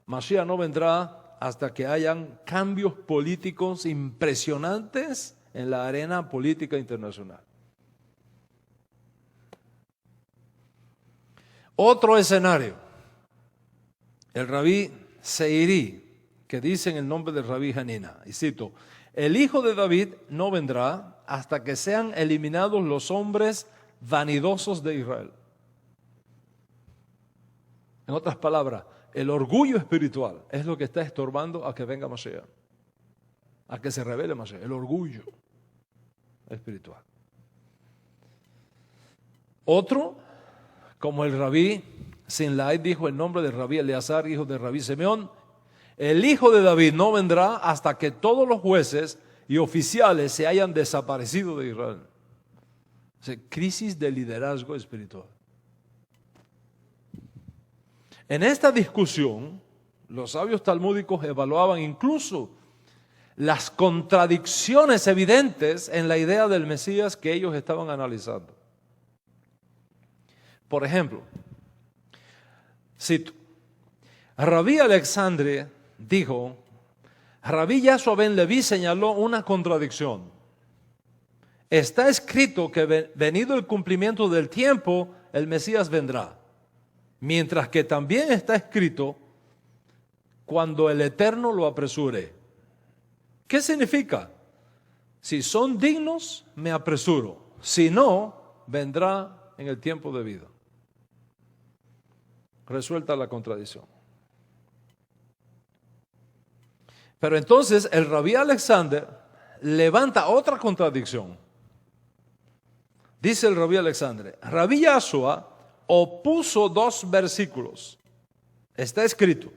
Speaker 1: Mashiach no vendrá hasta que hayan cambios políticos impresionantes en la arena política internacional. Otro escenario, el rabí Seiri, que dice en el nombre del rabí Hanina, y cito, el hijo de David no vendrá hasta que sean eliminados los hombres vanidosos de Israel. En otras palabras, el orgullo espiritual es lo que está estorbando a que venga Mashiach, a que se revele Mashiach, el orgullo espiritual. Otro, como el rabí Sinlai dijo en nombre del rabí Eleazar, hijo de rabí Simeón, el hijo de David no vendrá hasta que todos los jueces y oficiales se hayan desaparecido de Israel. O sea, crisis de liderazgo espiritual. En esta discusión, los sabios talmúdicos evaluaban incluso las contradicciones evidentes en la idea del Mesías que ellos estaban analizando. Por ejemplo, cito, Rabí Alexandre dijo, Rabí Yashua ben Leví señaló una contradicción. Está escrito que venido el cumplimiento del tiempo, el Mesías vendrá. Mientras que también está escrito, cuando el Eterno lo apresure. ¿Qué significa? Si son dignos, me apresuro. Si no, vendrá en el tiempo debido. Resuelta la contradicción. Pero entonces el rabí Alexander levanta otra contradicción. Dice el rabí Alexander, Rabí Yashua opuso dos versículos. Está escrito,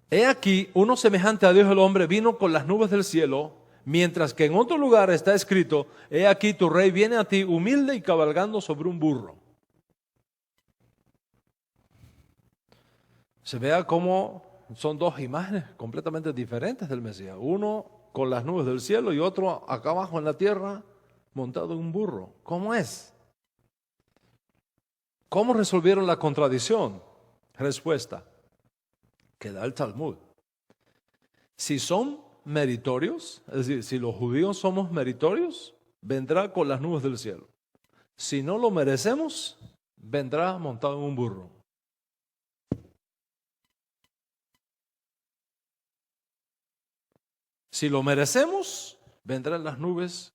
Speaker 1: he aquí uno semejante a Dios el hombre vino con las nubes del cielo, mientras que en otro lugar está escrito, he aquí tu rey viene a ti humilde y cabalgando sobre un burro. Se vea cómo son dos imágenes completamente diferentes del Mesías. Uno con las nubes del cielo y otro acá abajo en la tierra montado en un burro. ¿Cómo es? ¿Cómo resolvieron la contradicción? Respuesta que da el Talmud. Si son meritorios, es decir, si los judíos somos meritorios, vendrá con las nubes del cielo. Si no lo merecemos, vendrá montado en un burro. Si lo merecemos, vendrá en las nubes.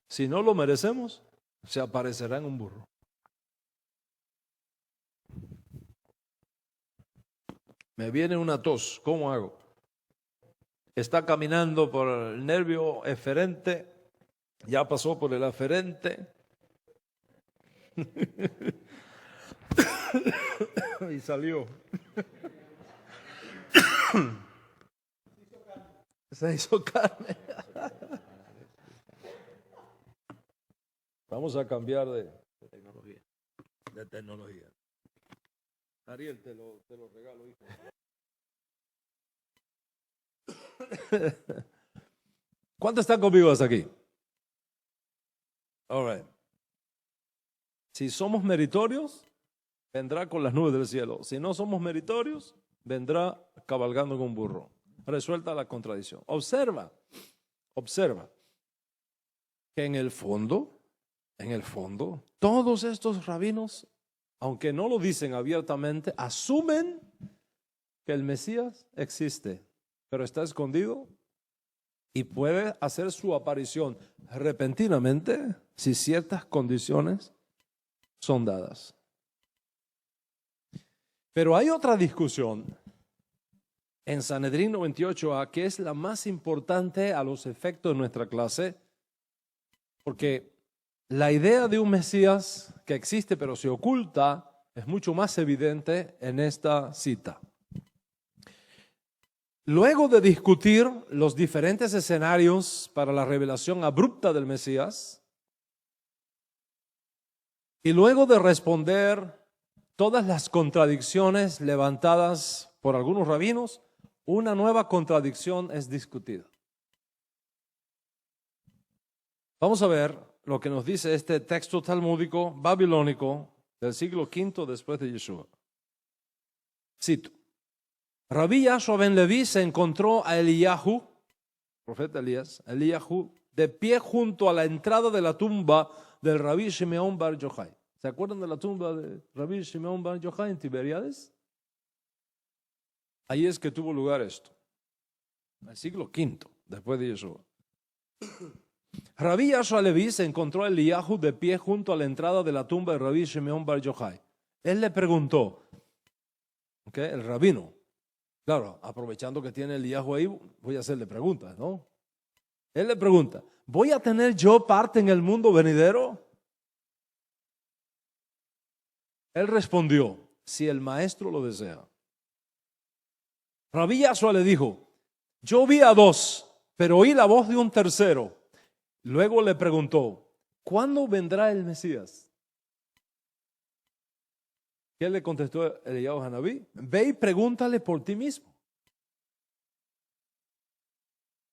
Speaker 1: Si no lo merecemos, se aparecerá en un burro. Me viene una tos, ¿cómo hago? Está caminando por el nervio eferente, ya pasó por el aferente y salió. Se hizo carne. Vamos a cambiar de tecnología. Ariel, te lo regalo, hijo. ¿Cuántos están conmigo hasta aquí? All right. Si somos meritorios, vendrá con las nubes del cielo. Si no somos meritorios, vendrá cabalgando con un burro. Resuelta la contradicción. Observa que en el fondo, todos estos rabinos, aunque no lo dicen abiertamente, asumen que el Mesías existe, pero está escondido y puede hacer su aparición repentinamente si ciertas condiciones son dadas. Pero hay otra discusión en Sanedrín 98a, que es la más importante a los efectos de nuestra clase, porque la idea de un Mesías que existe pero se oculta es mucho más evidente en esta cita. Luego de discutir los diferentes escenarios para la revelación abrupta del Mesías, y luego de responder todas las contradicciones levantadas por algunos rabinos, una nueva contradicción es discutida. Vamos a ver lo que nos dice este texto talmúdico babilónico del siglo V después de Yeshua. Cito: Rabí Yashua ben Leví se encontró a Eliyahu, profeta Elías, Eliyahu, de pie junto a la entrada de la tumba del Rabí Shimeón bar Yochai. ¿Se acuerdan de la tumba de Rabí Shimeón bar Yochai en Tiberíades? Ahí es que tuvo lugar esto, en el siglo V después de Yeshua. Rabí Yashua Leví se encontró a Eliyahu de pie junto a la entrada de la tumba de Rabí Shimeón bar Yochai. Él le preguntó, el rabino, claro, aprovechando que tiene Eliyahu ahí, voy a hacerle preguntas, ¿no? Él le pregunta, ¿voy a tener yo parte en el mundo venidero? Él respondió, si el maestro lo desea. Rabí Yashua le dijo, yo vi a dos, pero oí la voz de un tercero. Luego le preguntó, ¿cuándo vendrá el Mesías? ¿Qué le contestó Eliyahu Hanabí? Ve y pregúntale por ti mismo.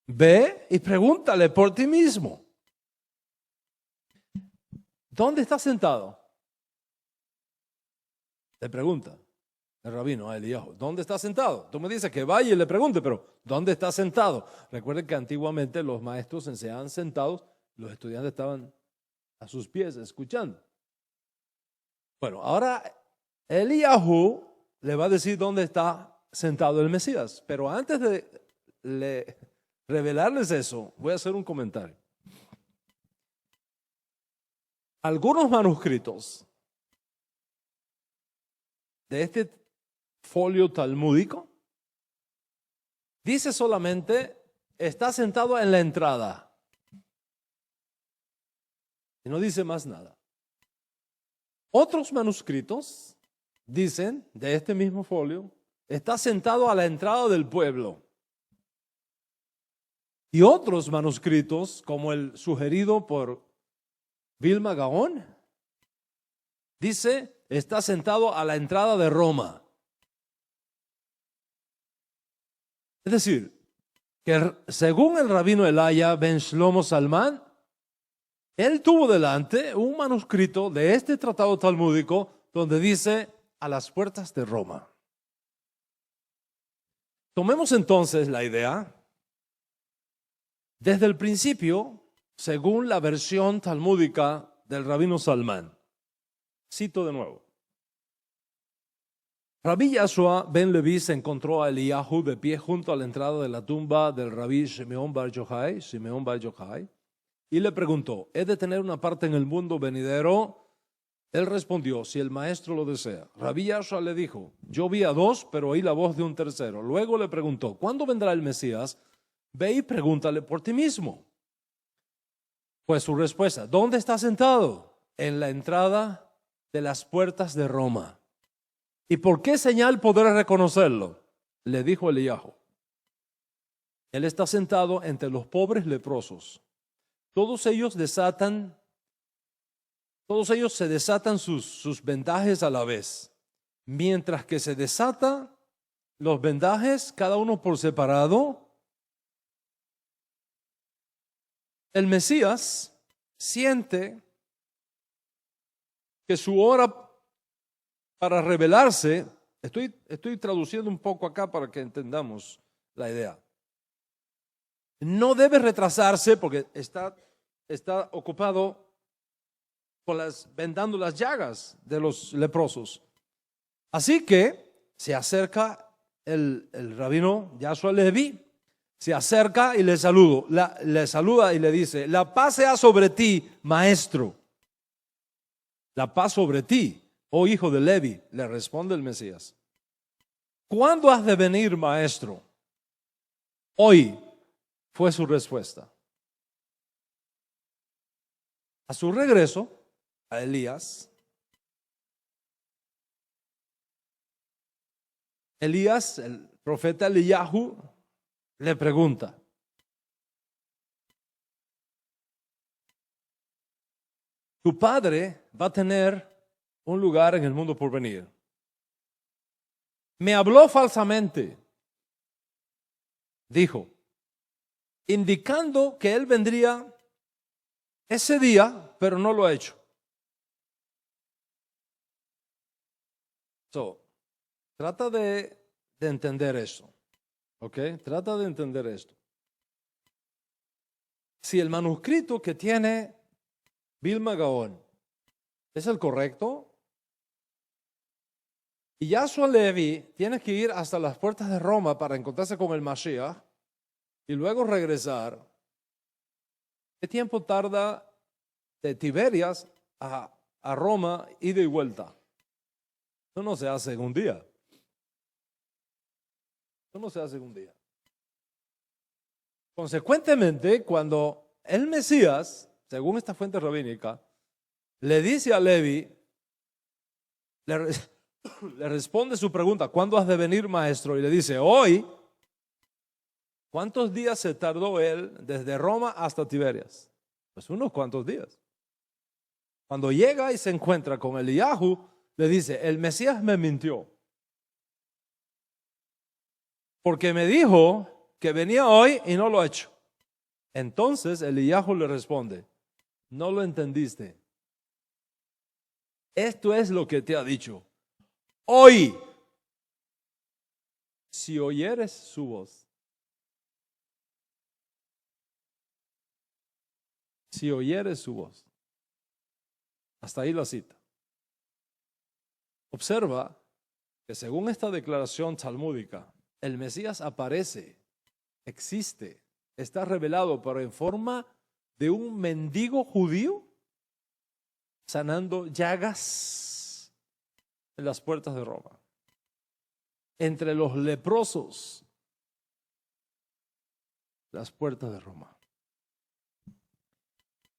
Speaker 1: Ve y pregúntale por ti mismo. ¿Dónde está sentado? Le pregunta el rabino a Eliyahu, ¿dónde está sentado? Tú me dices que vaya y le pregunte, pero ¿dónde está sentado? Recuerden que antiguamente los maestros enseñaban sentados, los estudiantes estaban a sus pies escuchando. Bueno, ahora Eliyahu le va a decir dónde está sentado el Mesías, pero antes de revelarles eso, voy a hacer un comentario. Algunos manuscritos de este folio talmúdico dice solamente está sentado en la entrada y no dice más nada. Otros manuscritos dicen de este mismo folio está sentado a la entrada del pueblo, y otros manuscritos como el sugerido por Vilma Gaón dice está sentado a la entrada de Roma. Es decir, que según el rabino Elaya ben Shlomo Salman, él tuvo delante un manuscrito de este tratado talmúdico donde dice a las puertas de Roma. Tomemos entonces la idea. Desde el principio, según la versión talmúdica del rabino Salman, cito de nuevo. Rabí Yashua ben Leví se encontró a Eliyahu de pie junto a la entrada de la tumba del Rabí Shimeón bar Yochai, y le preguntó, ¿he de tener una parte en el mundo venidero? Él respondió, si el maestro lo desea. Rabí Yashua le dijo, yo vi a dos, pero oí la voz de un tercero. Luego le preguntó, ¿cuándo vendrá el Mesías? Ve y pregúntale por ti mismo. Pues su respuesta, ¿dónde está sentado? En la entrada de las puertas de Roma. ¿Y por qué señal podré reconocerlo? Le dijo Eliyahu. Él está sentado entre los pobres leprosos. Todos ellos se desatan sus vendajes a la vez. Mientras que se desatan los vendajes, cada uno por separado, el Mesías siente que su hora para revelarse, estoy traduciendo un poco acá para que entendamos la idea. No debe retrasarse porque está ocupado con vendando las llagas de los leprosos. Así que se acerca el rabino Yashua Leví, se acerca y le saluda y le dice, la paz sea sobre ti, maestro. La paz sobre ti, oh hijo de Leví, le responde el Mesías. ¿Cuándo has de venir, maestro? Hoy, fue su respuesta. A su regreso a Elías, Elías, el profeta Eliyahu, le pregunta: tu padre va a tener un lugar en el mundo por venir. Me habló falsamente, dijo, indicando que él vendría ese día, pero no lo ha hecho. Trata de entender esto, ¿ok? Trata de entender esto. Si el manuscrito que tiene Vilma Gaón es el correcto, y Yahshua Levi tiene que ir hasta las puertas de Roma para encontrarse con el Mashiach y luego regresar, ¿qué tiempo tarda de Tiberias a Roma, ida y vuelta? Eso no se hace en un día. Eso no se hace en un día. Consecuentemente, cuando el Mesías, según esta fuente rabínica, le dice a Levi, le responde su pregunta: ¿cuándo has de venir, maestro? Y le dice: hoy. ¿Cuántos días se tardó él desde Roma hasta Tiberias? Pues unos cuantos días. Cuando llega y se encuentra con Eliyahu, le dice: el Mesías me mintió, porque me dijo que venía hoy y no lo ha hecho. Entonces Eliyahu le responde: no lo entendiste. Esto es lo que te ha dicho. Hoy, si oyeres su voz. Si oyeres su voz. Hasta ahí la cita. Observa que según esta declaración talmúdica, el Mesías aparece, existe, está revelado, pero en forma de un mendigo judío sanando llagas en las puertas de Roma. Entre los leprosos, las puertas de Roma.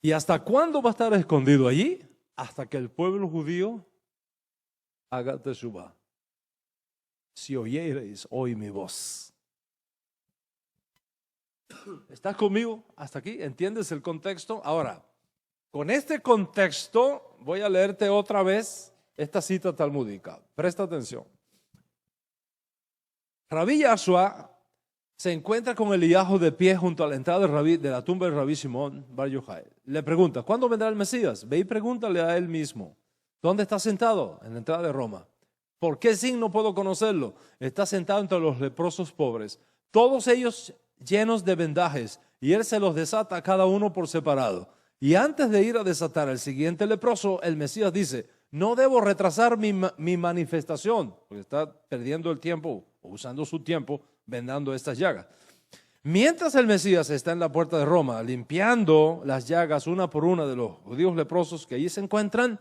Speaker 1: ¿Y hasta cuándo va a estar escondido allí? Hasta que el pueblo judío haga teshuvá. Si oyereis hoy mi voz. ¿Estás conmigo hasta aquí? ¿Entiendes el contexto? Ahora, con este contexto voy a leerte otra vez esta cita talmúdica. Presta atención. Rabí Yahshua se encuentra con Eliyahu de pie junto a la entrada de la tumba de Rabí Simón Bar Yochai. Le pregunta: ¿cuándo vendrá el Mesías? Ve y pregúntale a él mismo. ¿Dónde está sentado? En la entrada de Roma. ¿Por qué signo puedo conocerlo? Está sentado entre los leprosos pobres, todos ellos llenos de vendajes, y él se los desata a cada uno por separado. Y antes de ir a desatar al siguiente leproso, el Mesías dice: no debo retrasar mi manifestación, porque está perdiendo el tiempo, o usando su tiempo, vendando estas llagas. Mientras el Mesías está en la puerta de Roma, limpiando las llagas una por una de los judíos leprosos que allí se encuentran,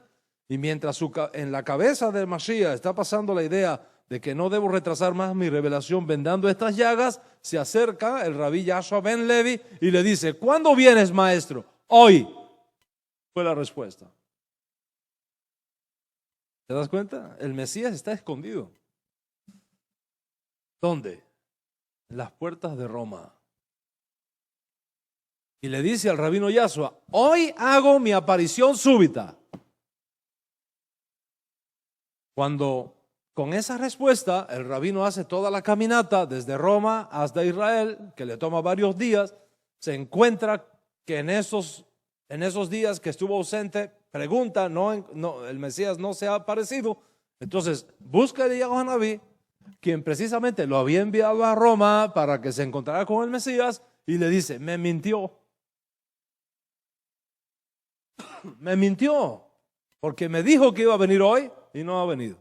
Speaker 1: y mientras en la cabeza del Mashiach está pasando la idea de que no debo retrasar más mi revelación vendando estas llagas, se acerca el rabí Yahshua ben Levi y le dice: ¿cuándo vienes, maestro? Hoy. Fue la respuesta. ¿Te das cuenta? El Mesías está escondido. ¿Dónde? En las puertas de Roma. Y le dice al rabino Yahshua: hoy hago mi aparición súbita. Cuando con esa respuesta el rabino hace toda la caminata desde Roma hasta Israel, que le toma varios días, se encuentra que en esos días que estuvo ausente, pregunta, el Mesías no se ha aparecido. Entonces busca a Eliyahu Hanabí, quien precisamente lo había enviado a Roma para que se encontrara con el Mesías, y le dice: me mintió. Me mintió, porque me dijo que iba a venir hoy y no ha venido.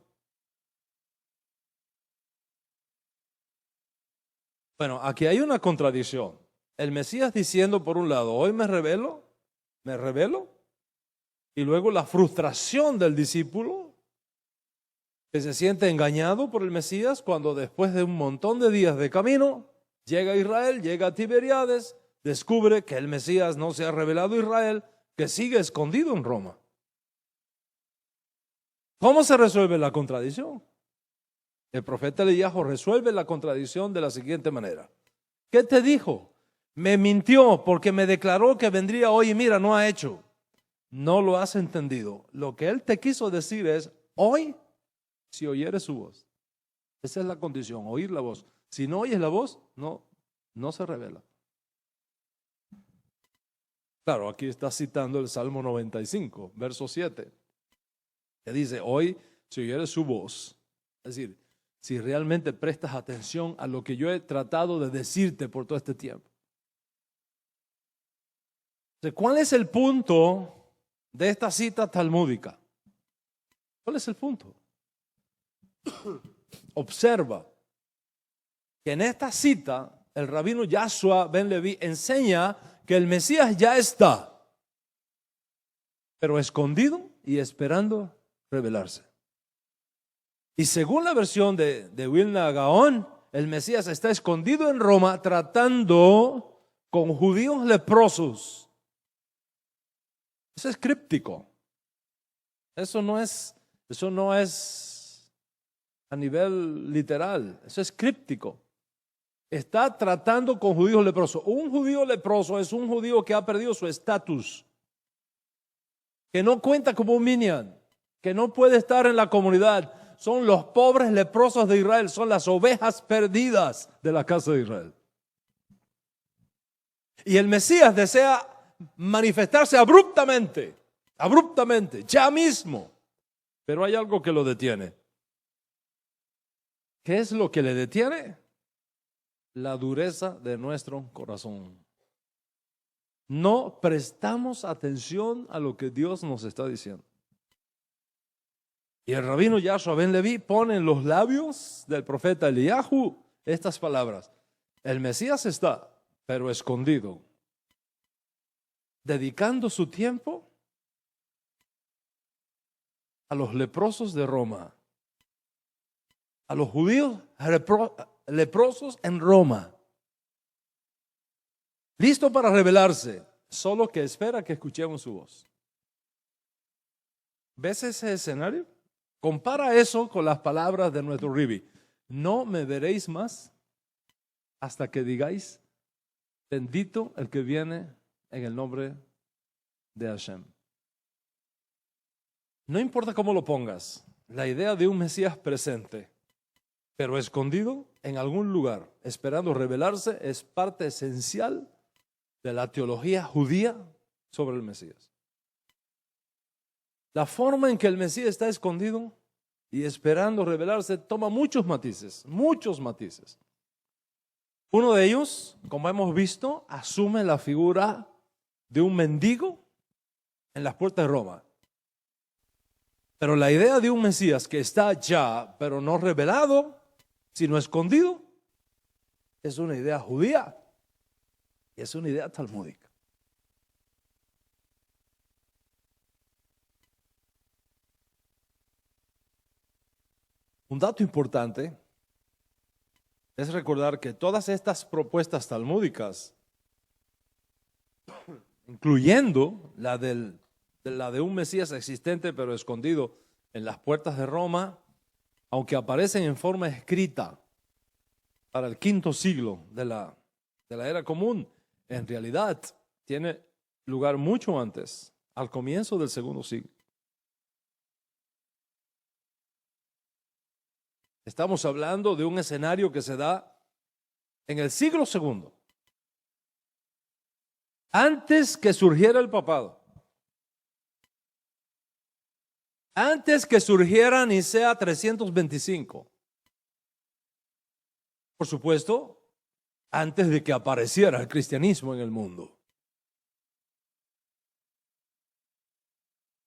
Speaker 1: Bueno, aquí hay una contradicción. El Mesías diciendo por un lado: hoy me revelo, y luego la frustración del discípulo que se siente engañado por el Mesías cuando después de un montón de días de camino llega a Israel, llega a Tiberíades, descubre que el Mesías no se ha revelado a Israel, que sigue escondido en Roma. ¿Cómo se resuelve la contradicción? El profeta Elías resuelve la contradicción de la siguiente manera. ¿Qué te dijo? Me mintió porque me declaró que vendría hoy y mira, no ha hecho. No lo has entendido. Lo que él te quiso decir es, hoy, si oyeres su voz. Esa es la condición, oír la voz. Si no oyes la voz, no se revela. Claro, aquí está citando el Salmo 95, verso 7, que dice, hoy, si oyeres su voz, es decir, si realmente prestas atención a lo que yo he tratado de decirte por todo este tiempo. ¿Cuál es el punto de esta cita talmúdica? ¿Cuál es el punto? Observa que en esta cita el rabino Yahshua ben Leví enseña que el Mesías ya está, pero escondido y esperando revelarse. Y según la versión de Vilna Gaón, el Mesías está escondido en Roma tratando con judíos leprosos. Eso es críptico. Eso no es a nivel literal. Eso es críptico. Está tratando con judíos leprosos. Un judío leproso es un judío que ha perdido su estatus, que no cuenta como un minyan, que no puede estar en la comunidad. Son los pobres leprosos de Israel, son las ovejas perdidas de la casa de Israel. Y el Mesías desea manifestarse abruptamente, ya mismo. Pero hay algo que lo detiene. ¿Qué es lo que le detiene? La dureza de nuestro corazón. No prestamos atención a lo que Dios nos está diciendo. Y el rabino Yahshua ben Leví pone en los labios del profeta Eliyahu estas palabras. El Mesías está, pero escondido, dedicando su tiempo a los leprosos de Roma, a los judíos leprosos en Roma, listo para revelarse, solo que espera que escuchemos su voz. ¿Ves ese escenario? Compara eso con las palabras de nuestro Ribi. No me veréis más hasta que digáis, bendito el que viene en el nombre de Hashem. No importa cómo lo pongas, la idea de un Mesías presente, pero escondido en algún lugar, esperando revelarse, es parte esencial de la teología judía sobre el Mesías. La forma en que el Mesías está escondido y esperando revelarse toma muchos matices, muchos matices. Uno de ellos, como hemos visto, asume la figura de un mendigo en las puertas de Roma. Pero la idea de un Mesías que está ya, pero no revelado, sino escondido, es una idea judía y es una idea talmúdica. Un dato importante es recordar que todas estas propuestas talmúdicas, incluyendo la de un Mesías existente pero escondido en las puertas de Roma, aunque aparecen en forma escrita para el quinto siglo de la era común, en realidad tiene lugar mucho antes, al comienzo del segundo siglo. Estamos hablando de un escenario que se da en el siglo segundo, antes que surgiera el papado, antes que surgiera Nicea 325. Por supuesto, antes de que apareciera el cristianismo en el mundo.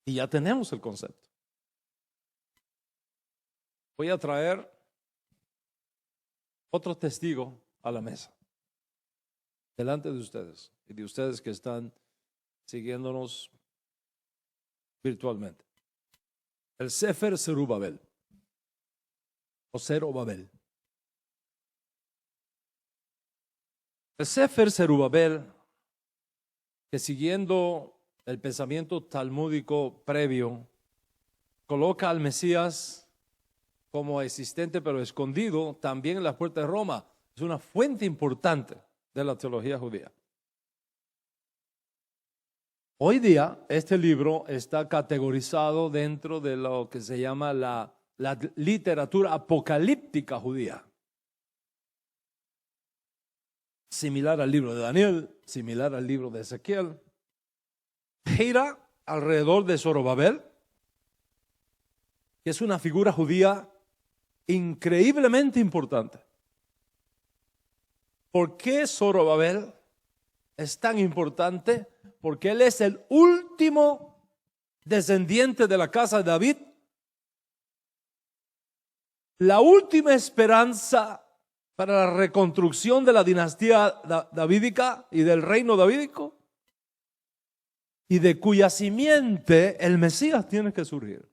Speaker 1: Y ya tenemos el concepto. Voy a traer otro testigo a la mesa, delante de ustedes y de ustedes que están siguiéndonos virtualmente. El Sefer Zerubabel, o Zerubabel. El Sefer Zerubabel, que siguiendo el pensamiento talmúdico previo, coloca al Mesías como existente pero escondido también en las puertas de Roma. Es una fuente importante de la teología judía. Hoy día este libro está categorizado dentro de lo que se llama la literatura apocalíptica judía. Similar al libro de Daniel, similar al libro de Ezequiel. Gira alrededor de Zorobabel, que es una figura judía increíblemente importante. ¿Por qué Zorobabel es tan importante? Porque él es el último descendiente de la casa de David, la última esperanza para la reconstrucción de la dinastía davídica y del reino davídico, y de cuya simiente el Mesías tiene que surgir.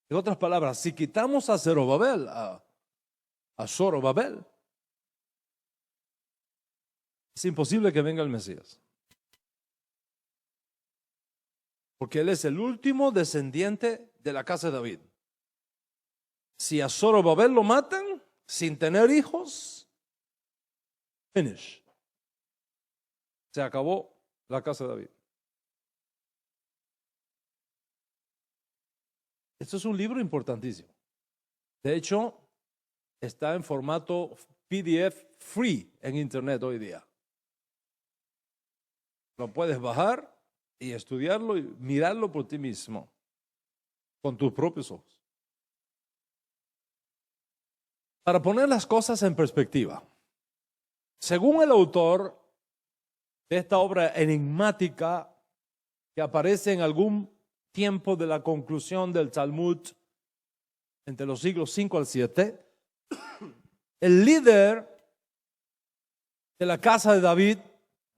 Speaker 1: En otras palabras, si quitamos a Zorobabel, es imposible que venga el Mesías. Porque él es el último descendiente de la casa de David. Si a Zorobabel lo matan sin tener hijos, finish. Se acabó la casa de David. Esto es un libro importantísimo. De hecho, está en formato PDF free en internet hoy día. Lo puedes bajar y estudiarlo y mirarlo por ti mismo, con tus propios ojos. Para poner las cosas en perspectiva, según el autor de esta obra enigmática que aparece en algún tiempo de la conclusión del Talmud entre los siglos 5 al 7, el líder de la casa de David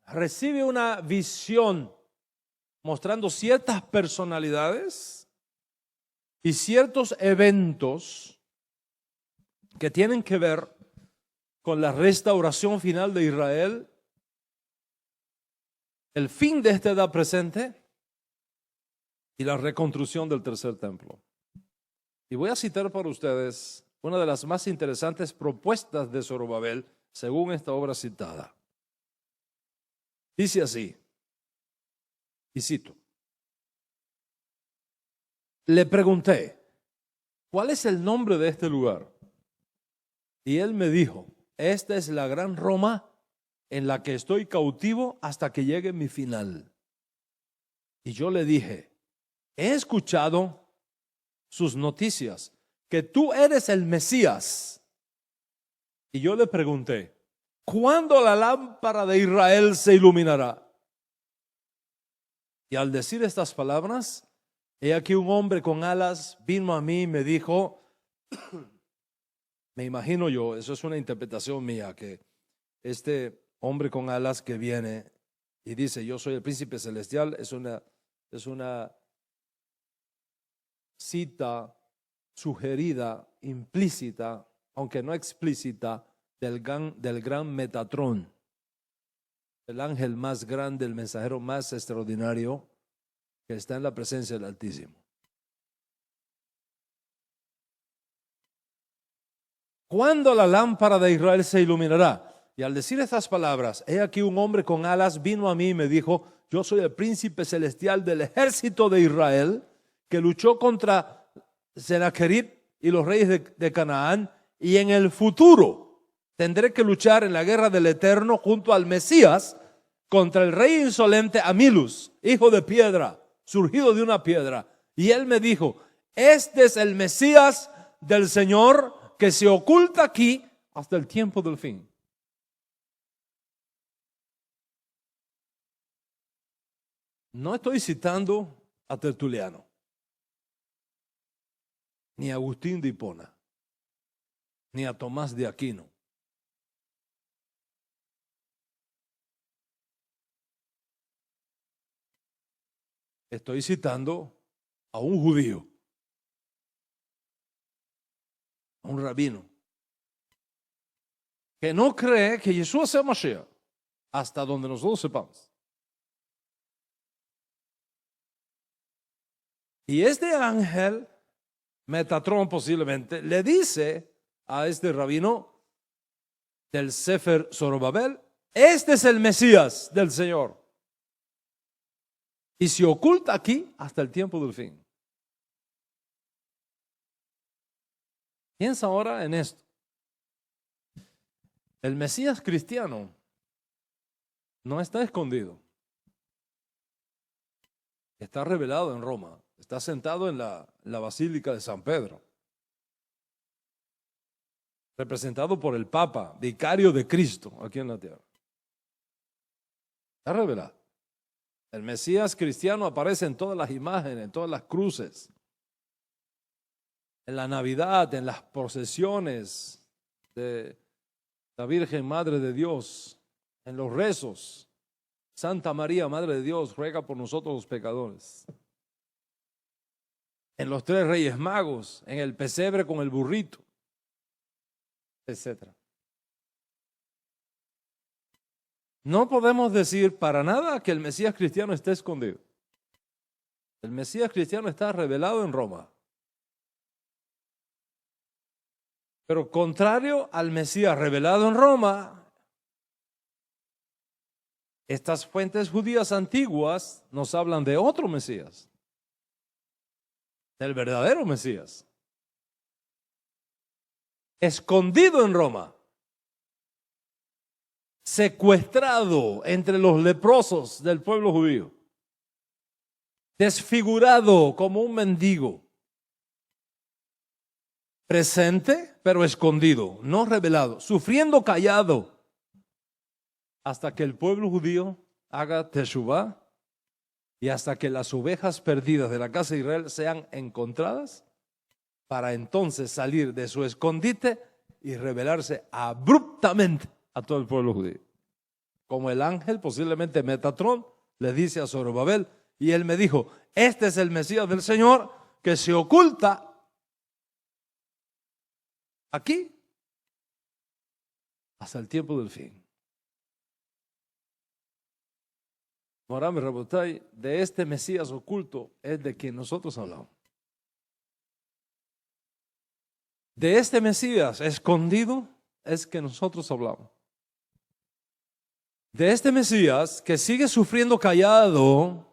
Speaker 1: recibe una visión mostrando ciertas personalidades y ciertos eventos que tienen que ver con la restauración final de Israel, el fin de esta edad presente y la reconstrucción del tercer templo. Y voy a citar para ustedes una de las más interesantes propuestas de Zorobabel según esta obra citada. Dice así, y cito: le pregunté, ¿cuál es el nombre de este lugar? Y él me dijo, esta es la gran Roma en la que estoy cautivo hasta que llegue mi final. Y yo le dije, he escuchado sus noticias, que tú eres el Mesías. Y yo le pregunté, ¿cuándo la lámpara de Israel se iluminará? Y al decir estas palabras, he aquí un hombre con alas vino a mí y me dijo, me imagino yo, eso es una interpretación mía, que este hombre con alas que viene y dice, yo soy el príncipe celestial, es una cita sugerida, implícita, aunque no explícita, del gran Metatrón, el ángel más grande, el mensajero más extraordinario que está en la presencia del Altísimo. ¿Cuándo la lámpara de Israel se iluminará? Y al decir estas palabras, he aquí un hombre con alas vino a mí y me dijo, yo soy el príncipe celestial del ejército de Israel, que luchó contra Sennacherib y los reyes de Canaán, y en el futuro tendré que luchar en la guerra del Eterno junto al Mesías contra el rey insolente Amilus, hijo de piedra, surgido de una piedra. Y él me dijo, este es el Mesías del Señor que se oculta aquí hasta el tiempo del fin. No estoy citando a Tertuliano, ni a Agustín de Hipona, ni a Tomás de Aquino. Estoy citando a un judío, a un rabino, que no cree que Jesús sea Mashiach, hasta donde nosotros sepamos. Y este ángel Metatrón posiblemente, le dice a este rabino del Sefer Zorobabel, este es el Mesías del Señor. Y se oculta aquí hasta el tiempo del fin. Piensa ahora en esto. El Mesías cristiano no está escondido. Está revelado en Roma. Está sentado en la Basílica de San Pedro. Representado por el Papa, vicario de Cristo aquí en la tierra. Está revelado. El Mesías cristiano aparece en todas las imágenes, en todas las cruces. En la Navidad, en las procesiones de la Virgen Madre de Dios, en los rezos. Santa María, Madre de Dios, ruega por nosotros los pecadores. En los 3 Reyes Magos, en el pesebre con el burrito, etc. No podemos decir para nada que el Mesías cristiano esté escondido. El Mesías cristiano está revelado en Roma. Pero contrario al Mesías revelado en Roma, estas fuentes judías antiguas nos hablan de otro Mesías, del verdadero Mesías, escondido en Roma, secuestrado entre los leprosos del pueblo judío, desfigurado como un mendigo, presente pero escondido, no revelado, sufriendo callado, hasta que el pueblo judío haga teshuvá y hasta que las ovejas perdidas de la casa de Israel sean encontradas, para entonces salir de su escondite y revelarse abruptamente a todo el pueblo judío. Como el ángel, posiblemente Metatrón, le dice a Zorobabel, y él me dijo, este es el Mesías del Señor que se oculta aquí hasta el tiempo del fin. Moram y Rabotay, de este Mesías oculto es de quien nosotros hablamos. De este Mesías escondido es que nosotros hablamos. De este Mesías que sigue sufriendo callado,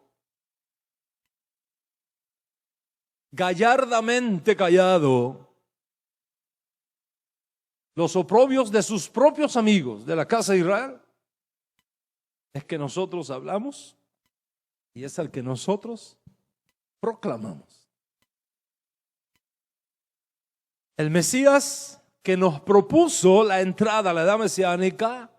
Speaker 1: gallardamente callado, los oprobios de sus propios amigos de la casa de Israel, es que nosotros hablamos y es el que nosotros proclamamos. El Mesías que nos propuso la entrada a la edad mesiánica,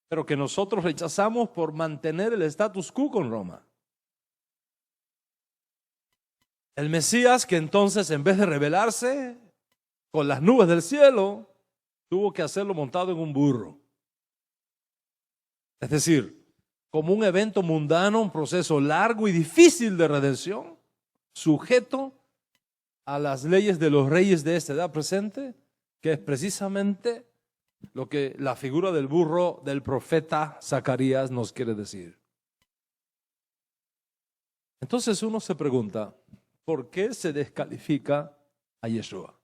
Speaker 1: pero que nosotros rechazamos por mantener el status quo con Roma. El Mesías que entonces, en vez de revelarse con las nubes del cielo, tuvo que hacerlo montado en un burro. Es decir, como un evento mundano, un proceso largo y difícil de redención, sujeto a las leyes de los reyes de esta edad presente, que es precisamente lo que la figura del burro del profeta Zacarías nos quiere decir. Entonces uno se pregunta, ¿por qué se descalifica a Yeshua?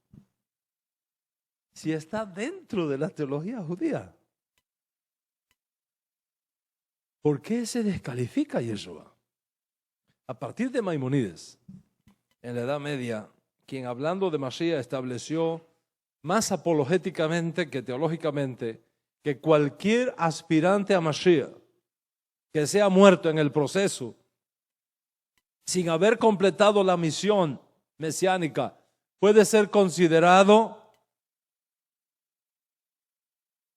Speaker 1: Si está dentro de la teología judía. ¿Por qué se descalifica a Yeshua? A partir de Maimónides, en la Edad Media, quien hablando de Mashiach estableció más apologéticamente que teológicamente que cualquier aspirante a Mashiach que sea muerto en el proceso sin haber completado la misión mesiánica puede ser considerado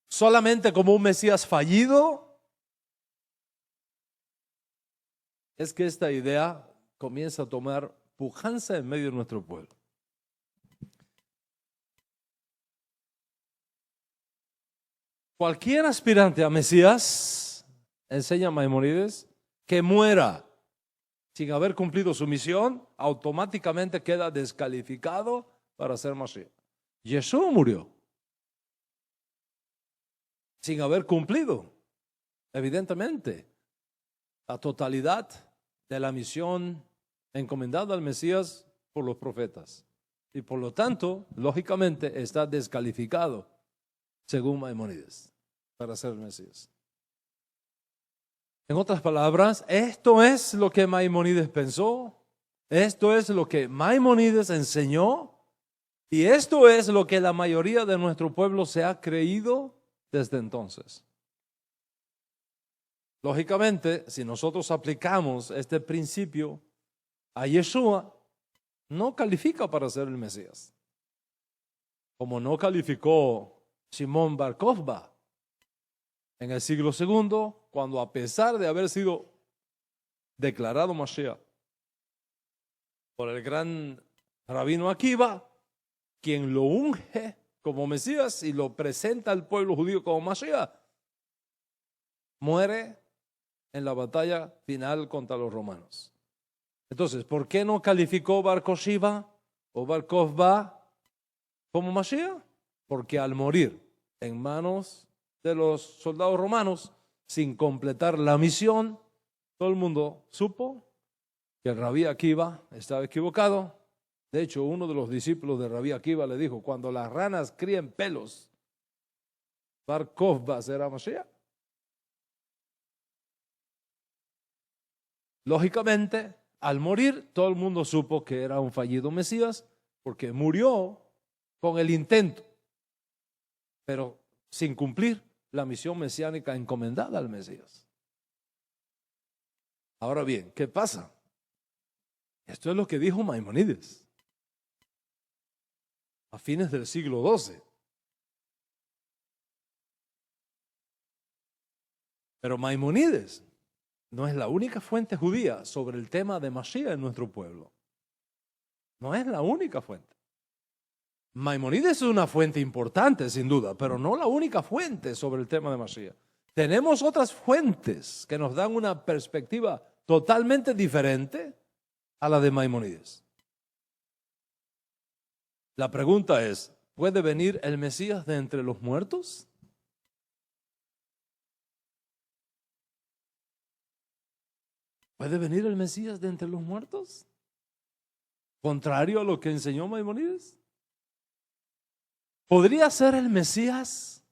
Speaker 1: solamente como un Mesías fallido. Es que esta idea comienza a tomar pujanza en medio de nuestro pueblo. Cualquier aspirante a Mesías, enseña Maimónides, que muera sin haber cumplido su misión, automáticamente queda descalificado para ser Mashiach. Yeshua murió sin haber cumplido, evidentemente, la totalidad de la misión encomendada al Mesías por los profetas. Y por lo tanto, lógicamente, está descalificado, según Maimónides, para ser el Mesías. En otras palabras, esto es lo que Maimónides pensó, esto es lo que Maimónides enseñó, y esto es lo que la mayoría de nuestro pueblo se ha creído desde entonces. Lógicamente, si nosotros aplicamos este principio a Yeshua, no califica para ser el Mesías. Como no calificó Simón Bar Kokhba en el siglo II, cuando a pesar de haber sido declarado Mashiach por el gran rabino Akiva, quien lo unge como Mesías y lo presenta al pueblo judío como Mashiach, muere en la batalla final contra los romanos. Entonces, ¿por qué no calificó Bar Kokhba o Bar Kokhba como Mashiach? Porque al morir en manos de los soldados romanos, sin completar la misión, todo el mundo supo que el Rabí Akiva estaba equivocado. De hecho, uno de los discípulos de Rabí Akiva le dijo, cuando las ranas críen pelos, Bar Kokhba será Mashiach. Lógicamente, al morir, todo el mundo supo que era un fallido Mesías, porque murió con el intento, pero sin cumplir la misión mesiánica encomendada al Mesías. Ahora bien, ¿qué pasa? Esto es lo que dijo Maimónides a fines del siglo XII. Pero Maimónides no es la única fuente judía sobre el tema de Mashiach en nuestro pueblo. No es la única fuente. Maimónides es una fuente importante, sin duda, pero no la única fuente sobre el tema de Mashiach. Tenemos otras fuentes que nos dan una perspectiva totalmente diferente a la de Maimónides. La pregunta es, ¿puede venir el Mesías de entre los muertos? ¿Puede venir el Mesías de entre los muertos? Contrario a lo que enseñó Maimónides. ¿Podría ser el Mesías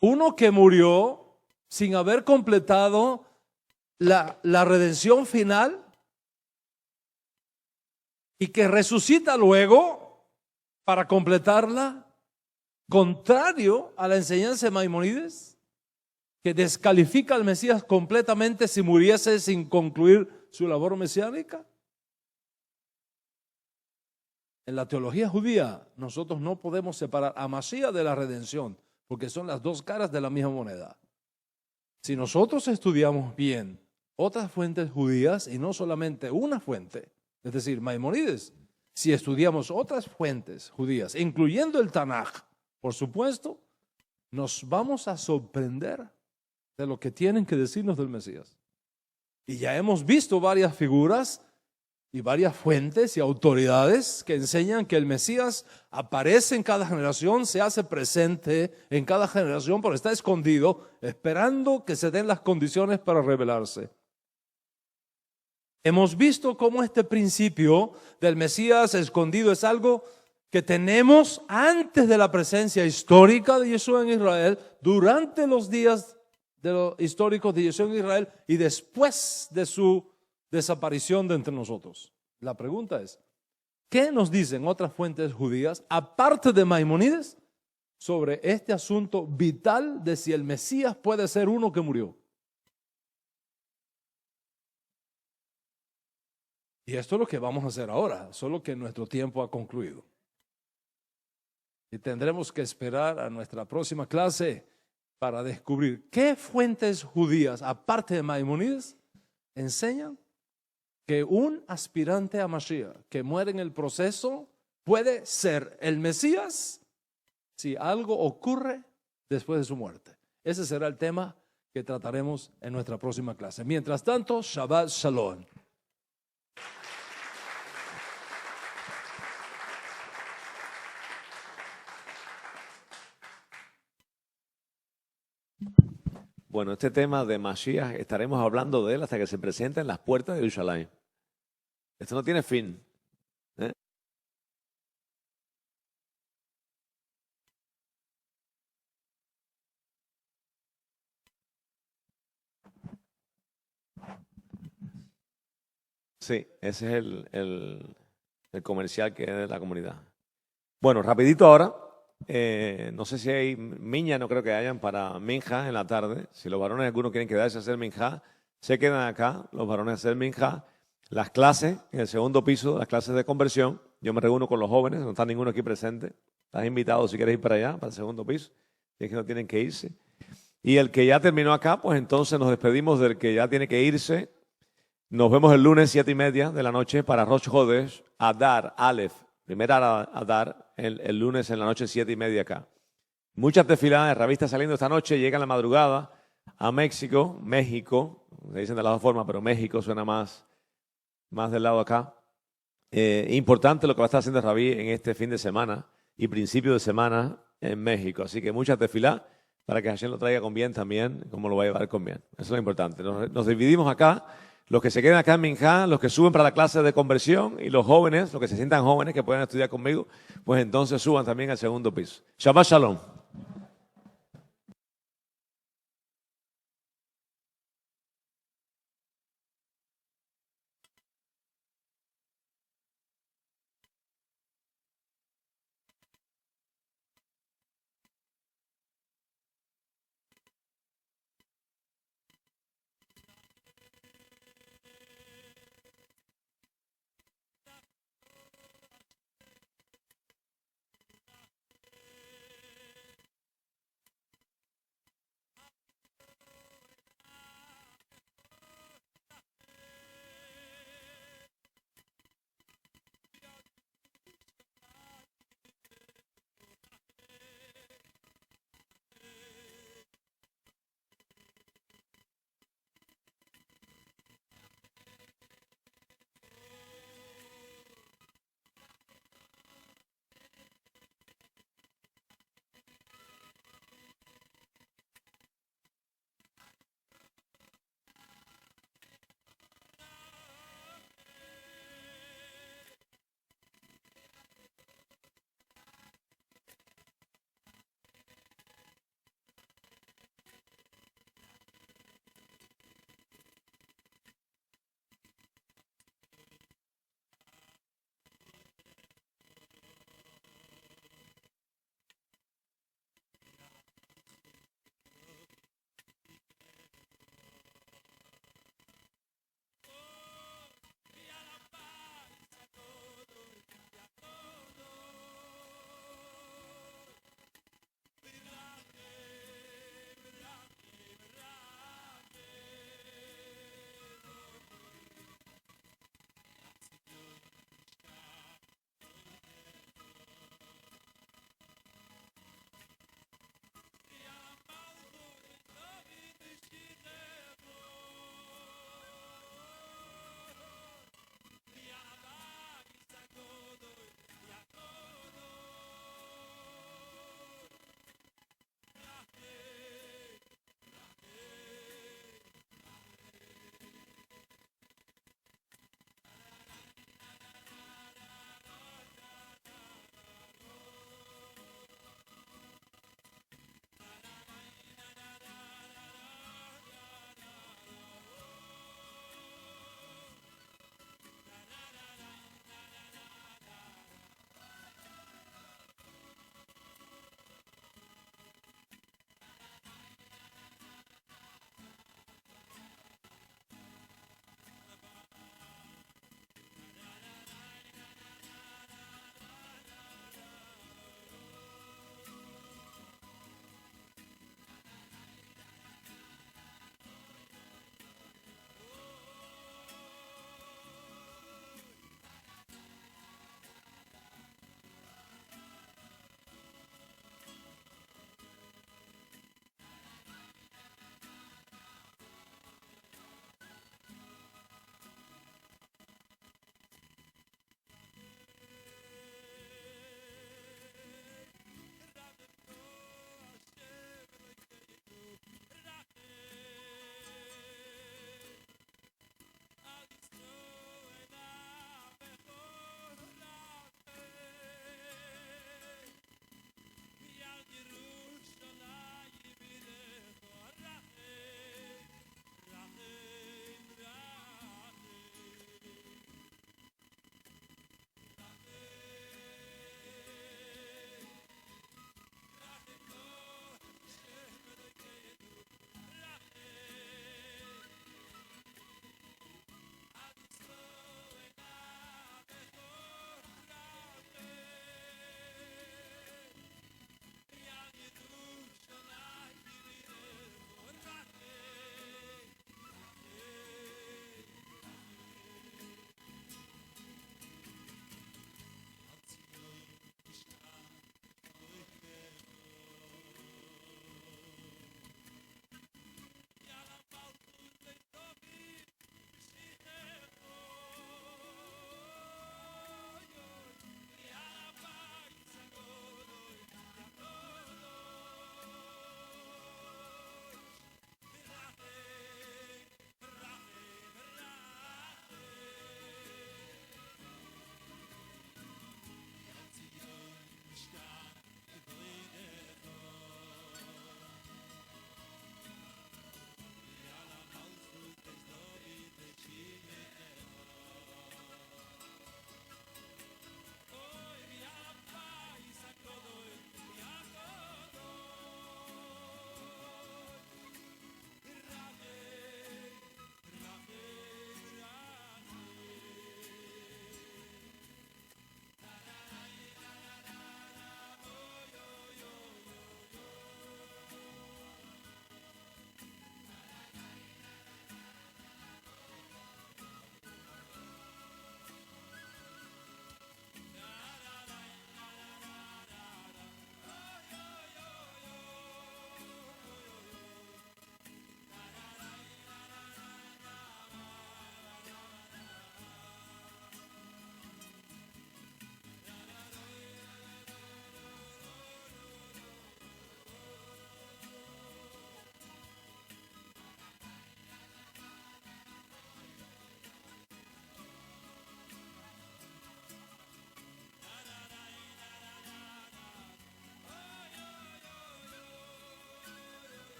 Speaker 1: uno que murió sin haber completado la redención final y que resucita luego para completarla? Contrario a la enseñanza de Maimónides, que descalifica al Mesías completamente si muriese sin concluir su labor mesiánica. En la teología judía nosotros no podemos separar a Mashiach de la redención, porque son las dos caras de la misma moneda. Si nosotros estudiamos bien otras fuentes judías y no solamente una fuente, es decir, Maimónides, si estudiamos otras fuentes judías, incluyendo el Tanaj, por supuesto, nos vamos a sorprender de lo que tienen que decirnos del Mesías. Y ya hemos visto varias figuras y varias fuentes y autoridades que enseñan que el Mesías aparece en cada generación, se hace presente en cada generación, pero está escondido, esperando que se den las condiciones para revelarse. Hemos visto cómo este principio del Mesías escondido es algo que tenemos antes de la presencia histórica de Yeshua en Israel, durante los días de los históricos de Yeshua en Israel y después de su desaparición de entre nosotros. La pregunta es, ¿qué nos dicen otras fuentes judías, aparte de Maimónides, sobre este asunto vital de si el Mesías puede ser uno que murió? Y esto es lo que vamos a hacer ahora, solo que nuestro tiempo ha concluido. Y tendremos que esperar a nuestra próxima clase para descubrir qué fuentes judías, aparte de Maimónides, enseñan que un aspirante a Mashiach que muere en el proceso puede ser el Mesías si algo ocurre después de su muerte. Ese será el tema que trataremos en nuestra próxima clase. Mientras tanto, Shabbat Shalom.
Speaker 3: Bueno, este tema de Mashiach estaremos hablando de él hasta que se presente en las puertas de Jerusalén. Esto no tiene fin. Sí, ese es el comercial que es de la comunidad. Bueno, rapidito ahora. No sé si hay miña, no creo que hayan para minja en la tarde. Si los varones algunos quieren quedarse a hacer minja, se quedan acá, los varones a hacer minja. Las clases en el segundo piso, las clases de conversión. Yo me reúno con los jóvenes, no está ninguno aquí presente. Estás invitado si quieres ir para allá, para el segundo piso. Y es que no tienen que irse. Y el que ya terminó acá, pues entonces nos despedimos del que ya tiene que irse. Nos vemos el lunes 7:30 de la noche para Rosh Hodesh, Adar, Aleph. Primera Adar, el lunes en la noche 7:30 acá. Muchas desfiladas, Rabí está saliendo esta noche, llega en la madrugada a México, se dicen de las dos formas, pero México suena más del lado acá. Importante lo que va a estar haciendo Rabí en este fin de semana y principio de semana en México. Así que muchas desfiladas para que Hashem lo traiga con bien también, como lo va a llevar con bien. Eso es lo importante. Nos dividimos acá. Los que se quedan acá en Minjá, los que suben para la clase de conversión y los jóvenes, los que se sientan jóvenes que puedan estudiar conmigo, pues entonces suban también al segundo piso. Shabbat Shalom.